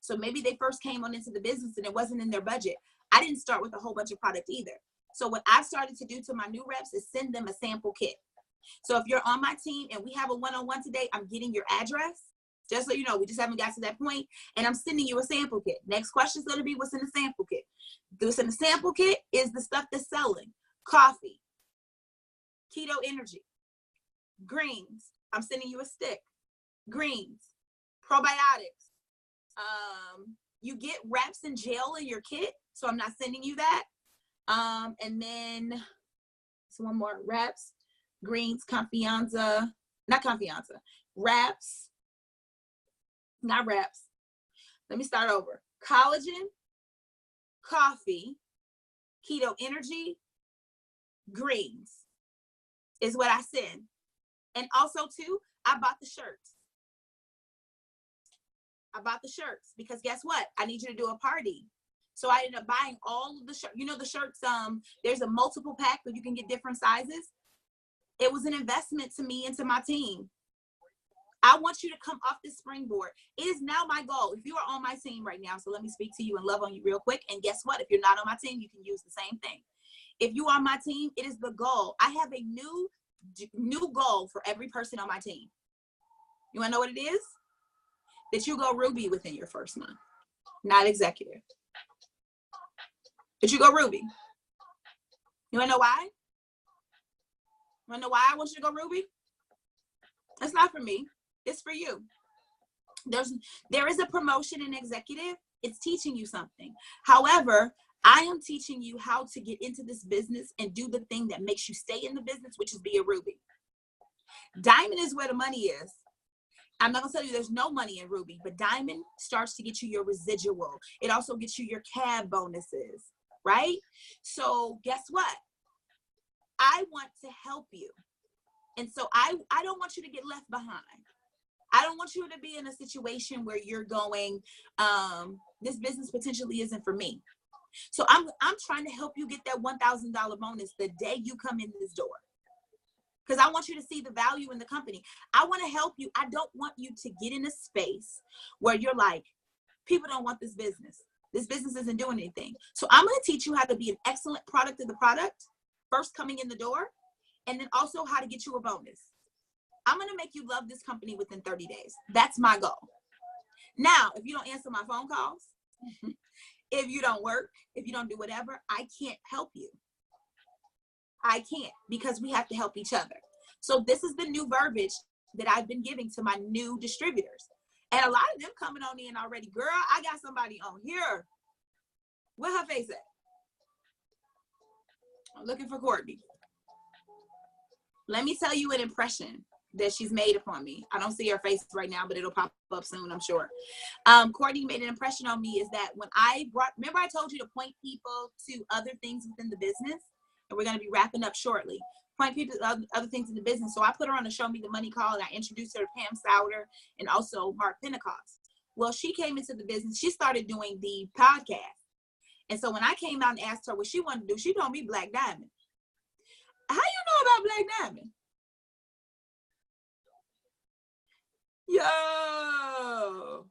So maybe they first came on into the business and it wasn't in their budget. I didn't start with a whole bunch of product either. So what I've started to do to my new reps is send them a sample kit. So if you're on my team and we have a one-on-one today, I'm getting your address. Just so you know, we just haven't got to that point, and I'm sending you a sample kit. Next question is going to be, what's in the sample kit? What's in the sample kit is the stuff that's selling. Coffee, keto energy, greens. I'm sending you a stick. Greens, probiotics. You get wraps and gel in your kit, so I'm not sending you that. And then so one more, wraps, greens, confianza, not confianza, wraps. Not wraps. Let me start over. Collagen, coffee, keto energy, greens is what I send. And also too, I bought the shirts. I bought the shirts because guess what? I need you to do a party. So I ended up buying all of the shirts. You know the shirts, there's a multiple pack where you can get different sizes. It was an investment to me and to my team. I want you to come off this springboard. It is now my goal. If you are on my team right now, so let me speak to you and love on you real quick. And guess what? If you're not on my team, you can use the same thing. If you are on my team, it is the goal. I have a new goal for every person on my team. You want to know what it is? That you go Ruby within your first month, not executive. That you go Ruby. You want to know why? You want to know why I want you to go Ruby? That's not for me. It's for you. There is a promotion in executive. It's teaching you something. However, I am teaching you how to get into this business and do the thing that makes you stay in the business, which is be a Ruby. Diamond is where the money is. I'm not gonna tell you there's no money in Ruby, but Diamond starts to get you your residual. It also gets you your cab bonuses, right? So guess what? I want to help you. And so I don't want you to get left behind. I don't want you to be in a situation where you're going, this business potentially isn't for me. So I'm trying to help you get that $1,000 bonus the day you come in this door. Because I want you to see the value in the company. I want to help you. I don't want you to get in a space where you're like, people don't want this business. This business isn't doing anything. So I'm going to teach you how to be an excellent product of the product, first coming in the door, and then also how to get you a bonus. I'm going to make you love this company within 30 days. That's my goal. Now, if you don't answer my phone calls, if you don't work, if you don't do whatever, I can't help you. I can't, because we have to help each other. So this is the new verbiage that I've been giving to my new distributors. And a lot of them coming on in already. Girl, I got somebody on here. Where her face at? I'm looking for Courtney. Let me tell you an impression that she's made upon me. I don't see her face right now, but it'll pop up soon, I'm sure. Courtney made an impression on me is that when remember I told you to point people to other things within the business? And we're going to be wrapping up shortly. Point people to other things in the business. So I put her on a Show Me the Money call, and I introduced her to Pam Souder and also Mark Pentecost. Well, she came into the business. She started doing the podcast. And so when I came out and asked her what she wanted to do, she told me Black Diamond. How you know about Black Diamond? Yo.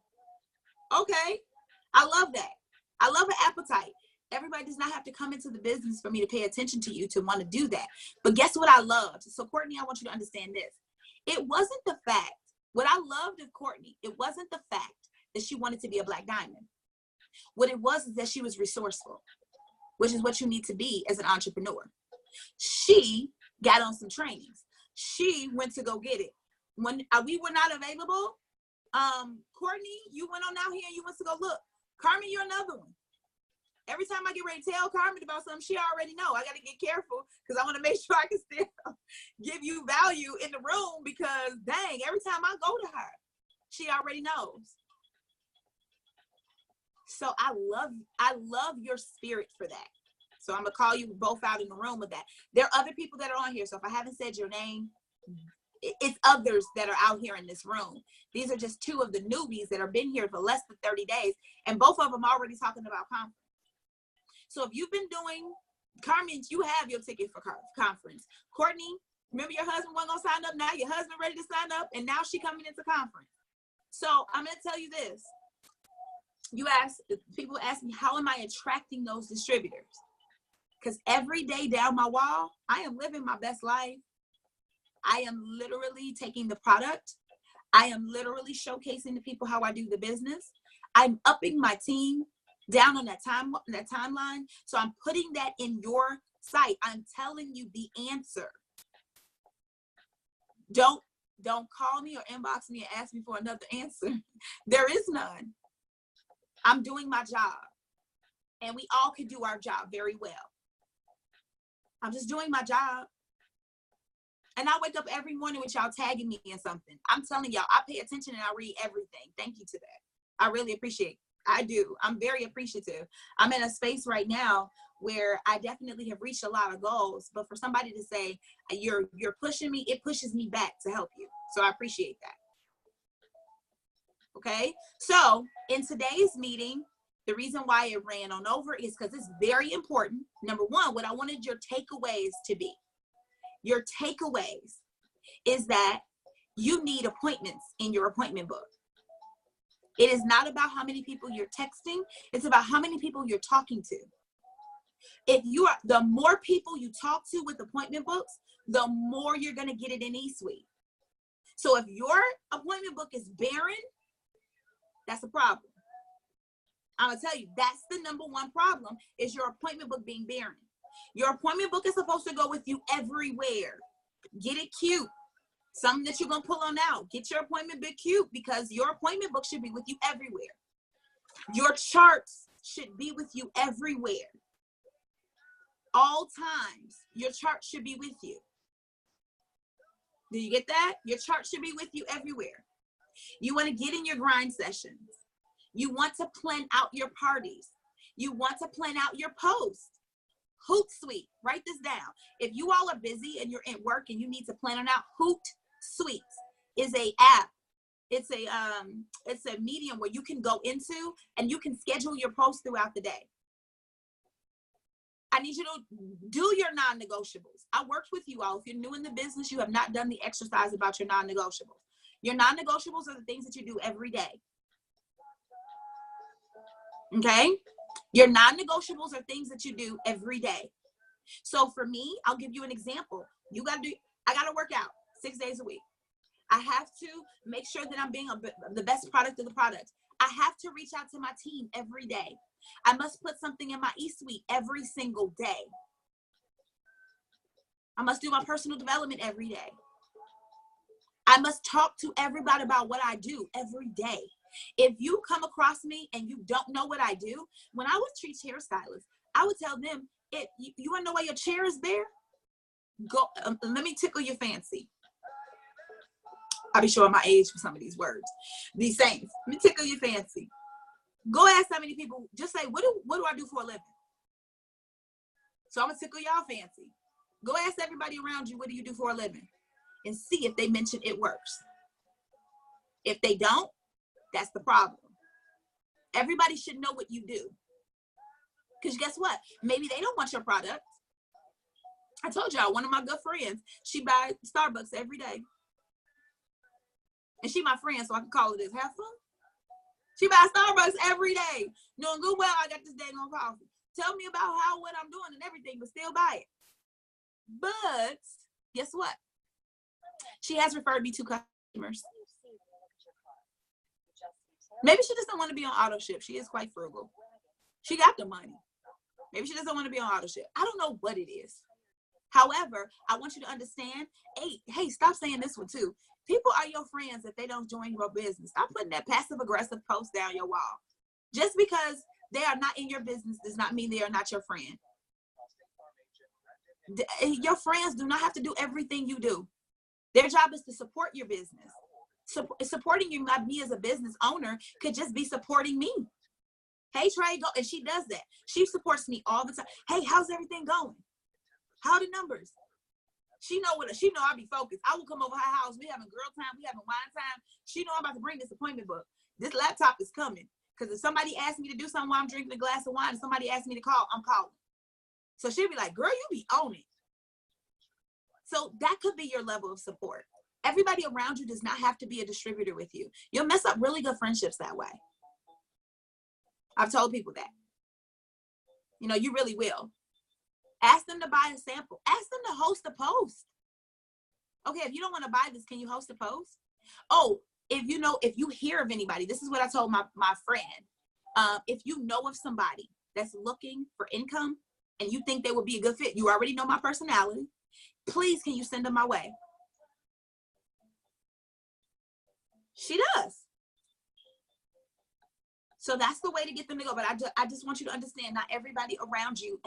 Okay. I love that. I love an appetite. Everybody does not have to come into the business for me to pay attention to you to want to do that. But guess what I loved? So Courtney, I want you to understand this. It wasn't the fact, what I loved of Courtney, it wasn't the fact that she wanted to be a Black Diamond. What it was is that she was resourceful, which is what you need to be as an entrepreneur. She got on some trainings. She went to go get it. When we were not available, Courtney, you went on out here and you went to go look. Carmen, you're another one. Every time I get ready to tell Carmen about something, she already know. I got to get careful because I want to make sure I can still give you value in the room, because dang, every time I go to her, she already knows. So I love your spirit for that. So I'm going to call you both out in the room with that. There are other people that are on here. So if I haven't said your name, it's others that are out here in this room. These are just two of the newbies that have been here for less than 30 days. And both of them already talking about conference. So if you've been doing, Carmen, you have your ticket for conference. Courtney, remember your husband wasn't going to sign up. Now your husband ready to sign up. And now she coming into conference. So I'm going to tell you this. People ask me, how am I attracting those distributors? Because every day down my wall, I am living my best life. I am literally taking the product. I am literally showcasing to people how I do the business. I'm upping my team down on that timeline. So I'm putting that in your site. I'm telling you the answer. Don't call me or inbox me and ask me for another answer. There is none. I'm doing my job. And we all can do our job very well. I'm just doing my job. And I wake up every morning with y'all tagging me in something. I'm telling y'all, I pay attention and I read everything. Thank you to that. I really appreciate it. I do. I'm very appreciative. I'm in a space right now where I definitely have reached a lot of goals, but for somebody to say, you're pushing me, it pushes me back to help you. So I appreciate that. Okay. So in today's meeting, the reason why it ran on over is because it's very important. Number one, what I wanted your takeaways to be. Your takeaways is that you need appointments in your appointment book. It is not about how many people you're texting. It's about how many people you're talking to. The more people you talk to with appointment books, the more you're going to get it in eSuite. So if your appointment book is barren, that's a problem. I'm going to tell you, that's the number one problem, is your appointment book being barren. Your appointment book is supposed to go with you everywhere. Get it cute. Something that you're going to pull on out. Get your appointment book cute, because your appointment book should be with you everywhere. Your charts should be with you everywhere. All times, your chart should be with you. Do you get that? Your chart should be with you everywhere. You want to get in your grind sessions. You want to plan out your parties. You want to plan out your posts. Hootsuite, write this down. If you all are busy and you're at work and you need to plan it out, Hootsuite is a app. It's a medium where you can go into and you can schedule your posts throughout the day. I need you to do your non-negotiables. I worked with you all. If you're new in the business, you have not done the exercise about your non-negotiables. Your non-negotiables are the things that you do every day. Okay? Your non-negotiables are things that you do every day. So for me, I'll give you an example. I got to work out 6 days a week. I have to make sure that I'm being the best product of the product. I have to reach out to my team every day. I must put something in my eSuite every single day. I must do my personal development every day. I must talk to everybody about what I do every day. If you come across me and you don't know what I do, when I was Trayce hairstylist, I would tell them, you want to know why your chair is there? Go, let me tickle your fancy. I'll be showing my age for some of these words. These sayings. Let me tickle your fancy. Go ask how many people, just say, what do I do for a living? So I'm going to tickle y'all fancy. Go ask everybody around you, what do you do for a living? And see if they mention it works. If they don't, that's the problem. Everybody should know what you do. Because guess what? Maybe they don't want your product. I told y'all, one of my good friends, she buys Starbucks every day. And she my friend, so I can call it this. Have fun. She buys Starbucks every day. Knowing good well I got this dang on coffee. Tell me about what I'm doing and everything, but still buy it. But guess what? She has referred me to customers. Maybe she just don't want to be on auto ship. She is quite frugal. She got the money. Maybe she doesn't want to be on auto ship. I don't know what it is. However, I want you to understand, hey, stop saying this one too. People are your friends if they don't join your business. Stop putting that passive aggressive post down your wall. Just because they are not in your business does not mean they are not your friend. Your friends do not have to do everything you do. Their job is to support your business. Supporting you, me as a business owner, could just be supporting me. Hey, Trey, go. And she does that. She supports me all the time. Hey, how's everything going? How are the numbers? She know I'll be focused. I will come over her house. We having girl time. We having wine time. She know I'm about to bring this appointment book. This laptop is coming. Because if somebody asks me to do something while I'm drinking a glass of wine, and somebody asks me to call, I'm calling. So she'll be like, girl, you be on it. So that could be your level of support. Everybody around you does not have to be a distributor with you. You'll mess up really good friendships that way. I've told people that. You really will. Ask them to buy a sample. Ask them to host a post. Okay, if you don't want to buy this, can you host a post? Oh, if you hear of anybody, this is what I told my friend. If you know of somebody that's looking for income and you think they would be a good fit, you already know my personality. Please, can you send them my way? She does. So that's the way to get them to go. But I just want you to understand, not everybody around you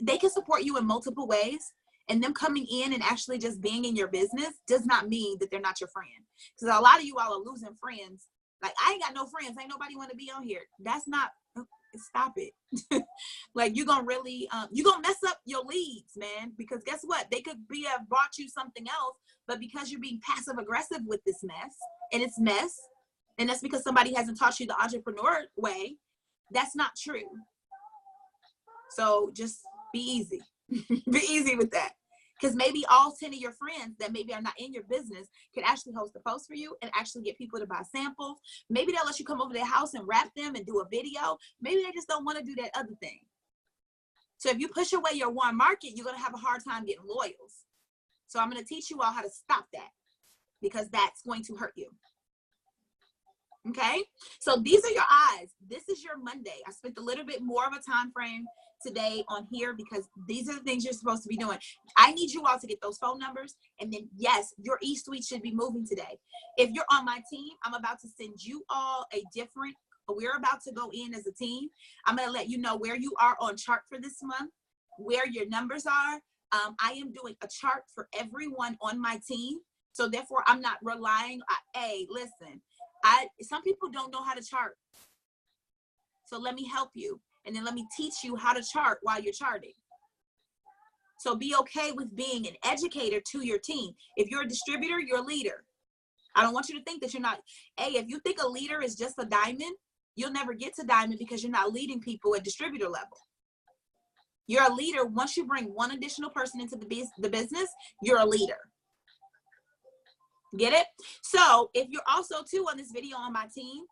they can support you in multiple ways. And them coming in and actually just being in your business does not mean that they're not your friend. Because a lot of you all are losing friends. Like, I ain't got no friends. Ain't nobody want to be on here. That's not, stop it. Like, you're going to really, you're going to mess up your leads, man. Because guess what? They could have brought you something else. But because you're being passive aggressive with this mess, and it's mess, and that's because somebody hasn't taught you the entrepreneur way, that's not true. So just be easy. Be easy with that. Because maybe all 10 of your friends that maybe are not in your business can actually host a post for you and actually get people to buy samples. Maybe they'll let you come over to their house and wrap them and do a video. Maybe they just don't want to do that other thing. So if you push away your warm market, you're going to have a hard time getting loyals. So I'm going to teach you all how to stop that, because that's going to hurt you. Okay, so these are your eyes. This is your Monday. I spent a little bit more of a time frame today on here because these are the things you're supposed to be doing. I need you all to get those phone numbers, and then yes, your e-suite should be moving today. If you're on my team, I'm about to send you all we're about to go in as a team. I'm going to let you know where you are on chart for this month, where your numbers are. I am doing a chart for everyone on my team. So therefore, I'm not relying. Listen, some people don't know how to chart. So let me help you. And then let me teach you how to chart while you're charting. So be okay with being an educator to your team. If you're a distributor, you're a leader. I don't want you to think that you're not. If you think a leader is just a diamond, you'll never get to diamond because you're not leading people at distributor level. You're a leader. Once you bring one additional person into the business, you're a leader. Get it? So if you're also too on this video on my team,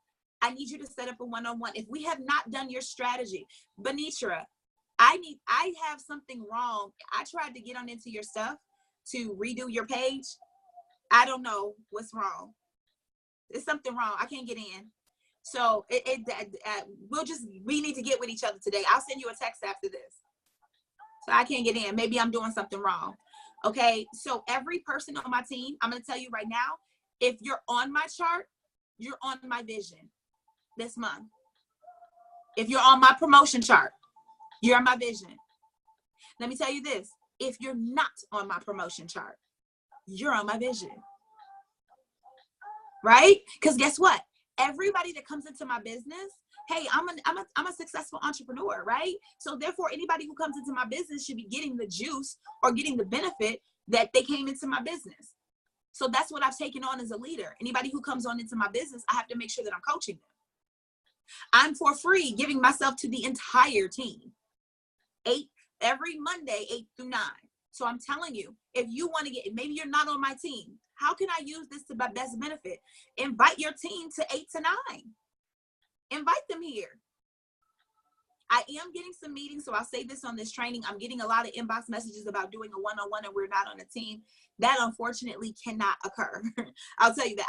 I need you to set up a one-on-one. If we have not done your strategy, Benitra, I have something wrong. I tried to get on into your stuff to redo your page. I don't know what's wrong. There's something wrong. I can't get in. So we need to get with each other today. I'll send you a text after this. So I can't get in. Maybe I'm doing something wrong. Okay. So every person on my team, I'm going to tell you right now, if you're on my chart, you're on my vision this month. If you're on my promotion chart, you're on my vision. Let me tell you this. If you're not on my promotion chart, you're on my vision. Right? Because guess what? Everybody that comes into my business, hey, I'm a successful entrepreneur, right? So therefore, anybody who comes into my business should be getting the juice or getting the benefit that they came into my business. So that's what I've taken on as a leader. Anybody who comes on into my business, I have to make sure that I'm coaching them. I'm for free giving myself to the entire team. Every Monday, 8 through 9. So I'm telling you, if you want to maybe you're not on my team. How can I use this to my best benefit? Invite your team to 8 to 9. Invite them here. I am getting some meetings, so I'll say this on this training. I'm getting a lot of inbox messages about doing a one-on-one and we're not on a team. That unfortunately cannot occur. I'll tell you that.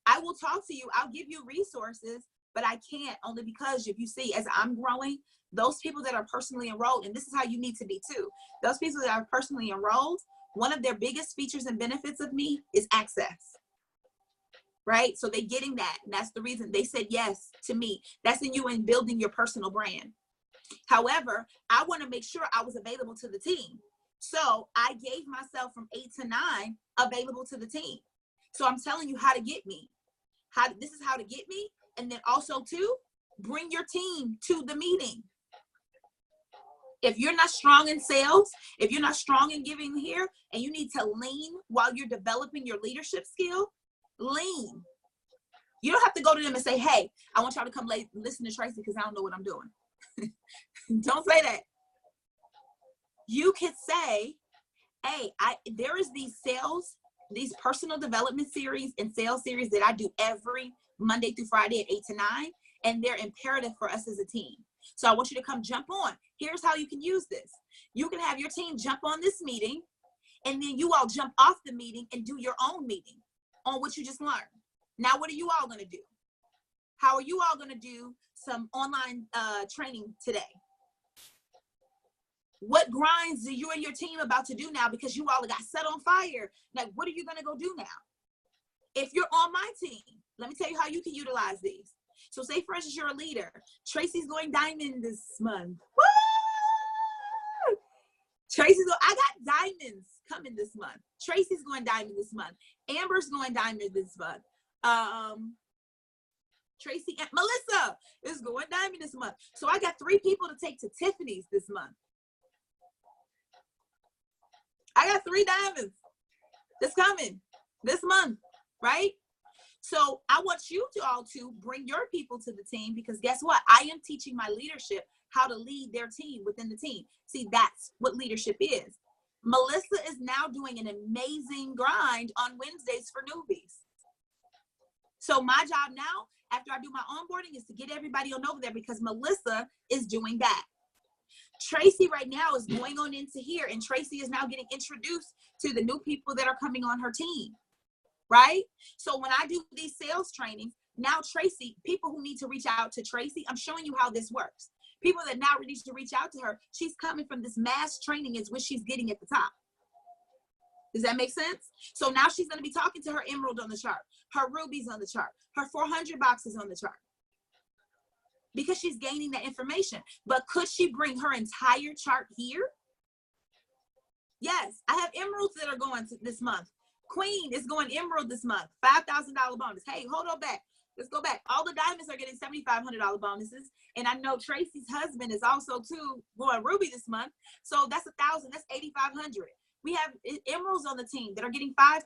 I will talk to you. I'll give you resources, but I can't, only because if you see, as I'm growing, those people that are personally enrolled, and this is how you need to be too, those people that are personally enrolled, one of their biggest features and benefits of me is access, right? So they're getting that. And that's the reason they said yes to me. That's in you in building your personal brand. However, I want to make sure I was available to the team. So I gave myself from 8 to 9 available to the team. So I'm telling you how to get me. This is how to get me. And then also too, bring your team to the meeting. If you're not strong in sales, if you're not strong in giving here, and you need to lean while you're developing your leadership skill, lean. You don't have to go to them and say, hey, I want y'all to come listen to Trayce because I don't know what I'm doing. Don't say that. You could say, hey, there is these personal development series and sales series that I do every Monday through Friday at 8 to 9, and they're imperative for us as a team. So I want you to come jump on. Here's how you can use this. You can have your team jump on this meeting, and then you all jump off the meeting and do your own meeting on what you just learned. Now, what are you all going to do? How are you all going to do some online training today? What grinds are you and your team about to do now because you all got set on fire? Like, what are you going to go do now? If you're on my team, let me tell you how you can utilize these. So say, for instance, you're a leader. Tracey's going diamond this month. Woo! I got diamonds coming this month. Tracey's going diamond this month. Amber's going diamond this month. Tracy and Melissa is going diamond this month. So I got 3 people to take to Tiffany's this month. I got 3 diamonds that's coming this month, right? So I want you to all to bring your people to the team, because guess what? I am teaching my leadership how to lead their team within the team. See, that's what leadership is. Melissa is now doing an amazing grind on Wednesdays for newbies. So my job now, after I do my onboarding, is to get everybody on over there, because Melissa is doing that. Tracey right now is going on into here, and Tracey is now getting introduced to the new people that are coming on her team, right? So when I do these sales trainings, now Tracey, people who need to reach out to Tracey, I'm showing you how this works. People that now need to reach out to her, she's coming from this mass training is what she's getting at the top. Does that make sense? So now she's going to be talking to her emerald on the chart, her rubies on the chart, her 400 boxes on the chart, because she's gaining that information. But could she bring her entire chart here? Yes, I have emeralds that are going to this month. Queen is going emerald this month, $5,000 bonus. Hey, hold on back. Let's go back. All the diamonds are getting $7,500 bonuses. And I know Tracy's husband is also too going ruby this month. So that's $1,000. That's $8,500. We have emeralds on the team that are getting $5,000.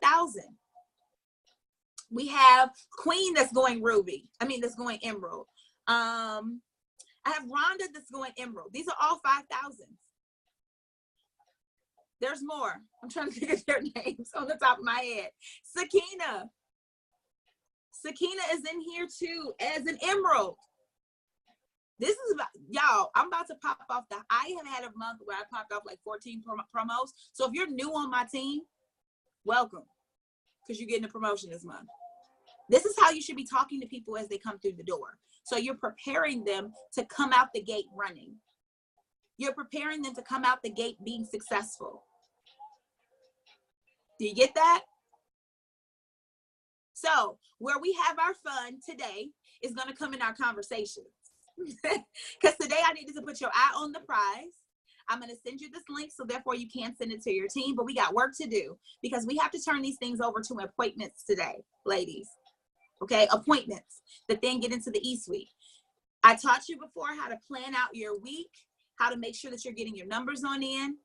We have Queen that's going ruby. That's going emerald. I have Rhonda that's going emerald. These are all 5,000s. There's more. I'm trying to think of their names on the top of my head. Sakina is in here too as an emerald. This is about, y'all, I'm about to pop off I have had a month where I popped off like 14 promos. So if you're new on my team, welcome, because you're getting a promotion this month. This is how you should be talking to people as they come through the door. So you're preparing them to come out the gate running. You're preparing them to come out the gate being successful. Do you get that? So where we have our fun today is going to come in our conversations. Because today I needed to put your eye on the prize. I'm going to send you this link, so therefore you can send it to your team. But we got work to do, because we have to turn these things over to appointments today, ladies. Okay, appointments that then get into the E-suite. I taught you before how to plan out your week, how to make sure that you're getting your numbers on in.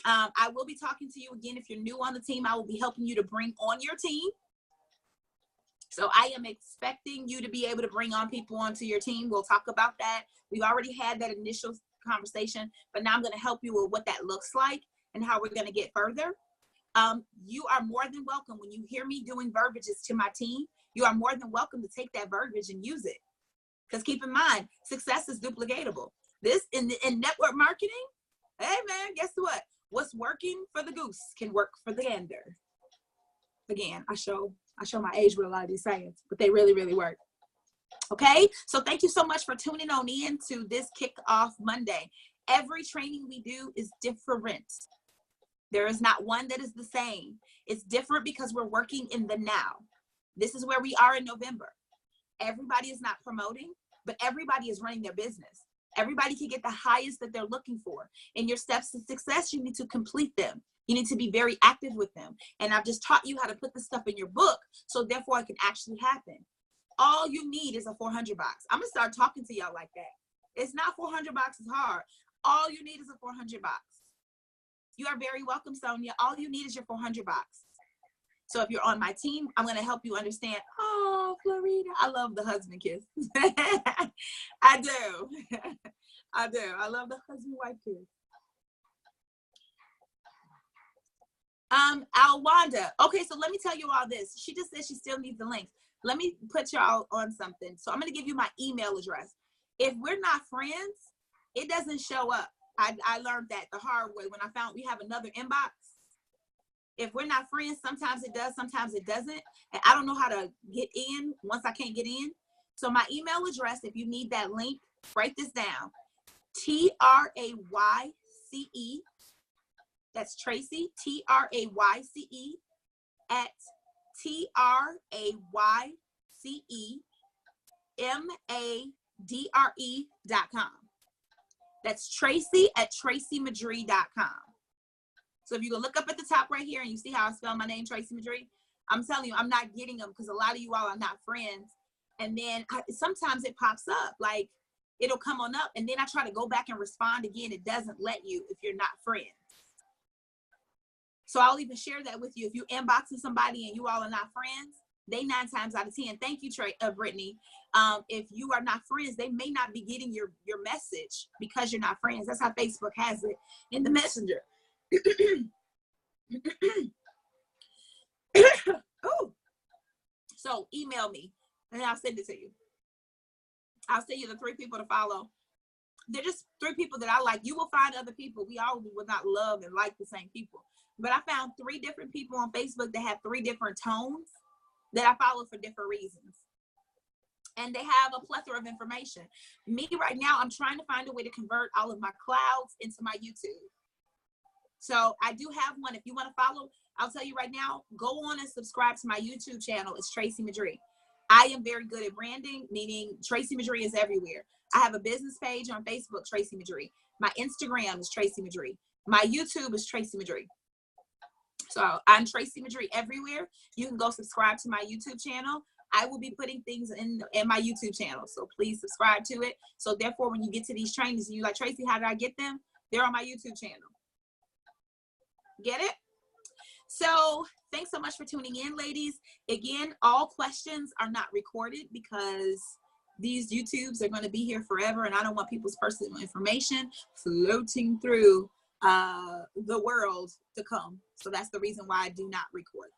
I will be talking to you again. If you're new on the team, I will be helping you to bring on your team. So I am expecting you to be able to bring on people onto your team. We'll talk about that. We've already had that initial conversation, but now I'm going to help you with what that looks like and how we're going to get further. You are more than welcome. When you hear me doing verbiages to my team, you are more than welcome to take that verbiage and use it. Because keep in mind, success is duplicatable. This in network marketing, hey man, guess what? What's working for the goose can work for the gander. Again, I show my age with a lot of these sayings, but they really, really work. Okay, so thank you so much for tuning on in to this Kickoff Monday. Every training we do is different. There is not one that is the same. It's different because we're working in the now. This is where we are in November. Everybody is not promoting, but everybody is running their business. Everybody can get the highest that they're looking for. In your steps to success, you need to complete them. You need to be very active with them. And I've just taught you how to put this stuff in your book, so therefore it can actually happen. All you need is a 400 box. I'm gonna start talking to y'all like that. It's not 400 boxes hard. All you need is a 400 box. You are very welcome, Sonia. All you need is your 400 box. So if you're on my team, I'm gonna help you understand. Oh, Florida, I love the husband kiss. I do. I do. I love the husband-wife kiss. Alwanda. Okay, so let me tell you all this. She just said she still needs the links. Let me put y'all on something. So I'm going to give you my email address. If we're not friends, it doesn't show up. I learned that the hard way when I found we have another inbox. If we're not friends, sometimes it does, sometimes it doesn't. And I don't know how to get in once I can't get in. So my email address, if you need that link, write this down. Trayce. That's Trayce, Trayce at TraceMadre.com. That's Trayce at TraceMadre.com. So if you go look up at the top right here and you see how I spell my name, Trayce Madre, I'm telling you, I'm not getting them because a lot of you all are not friends. And then sometimes it pops up, like it'll come on up and then I try to go back and respond again. It doesn't let you if you're not friends. So I'll even share that with you. If you inboxing somebody and you all are not friends, they 9 times out of 10, thank you, Brittany. If you are not friends, they may not be getting your message because you're not friends. That's how Facebook has it in the messenger. Oh, so email me and I'll send it to you. I'll send you the 3 people to follow. They're just 3 people that I like. You will find other people. We all will not love and like the same people. But I found 3 different people on Facebook that have 3 different tones that I follow for different reasons. And they have a plethora of information. Me right now, I'm trying to find a way to convert all of my clouds into my YouTube. So I do have one. If you want to follow, I'll tell you right now, go on and subscribe to my YouTube channel. It's Trayce Madre. I am very good at branding, meaning Trayce Madre is everywhere. I have a business page on Facebook, Trayce Madre. My Instagram is Trayce Madre. My YouTube is Trayce Madre. So I'm Trayce Madre everywhere. You can go subscribe to my YouTube channel. I will be putting things in my YouTube channel. So please subscribe to it. So therefore, when you get to these trainings and you're like, Trayce, how did I get them? They're on my YouTube channel. Get it? So thanks so much for tuning in, ladies. Again, all questions are not recorded because these YouTubes are going to be here forever. And I don't want people's personal information floating through the world to come. So that's the reason why I do not record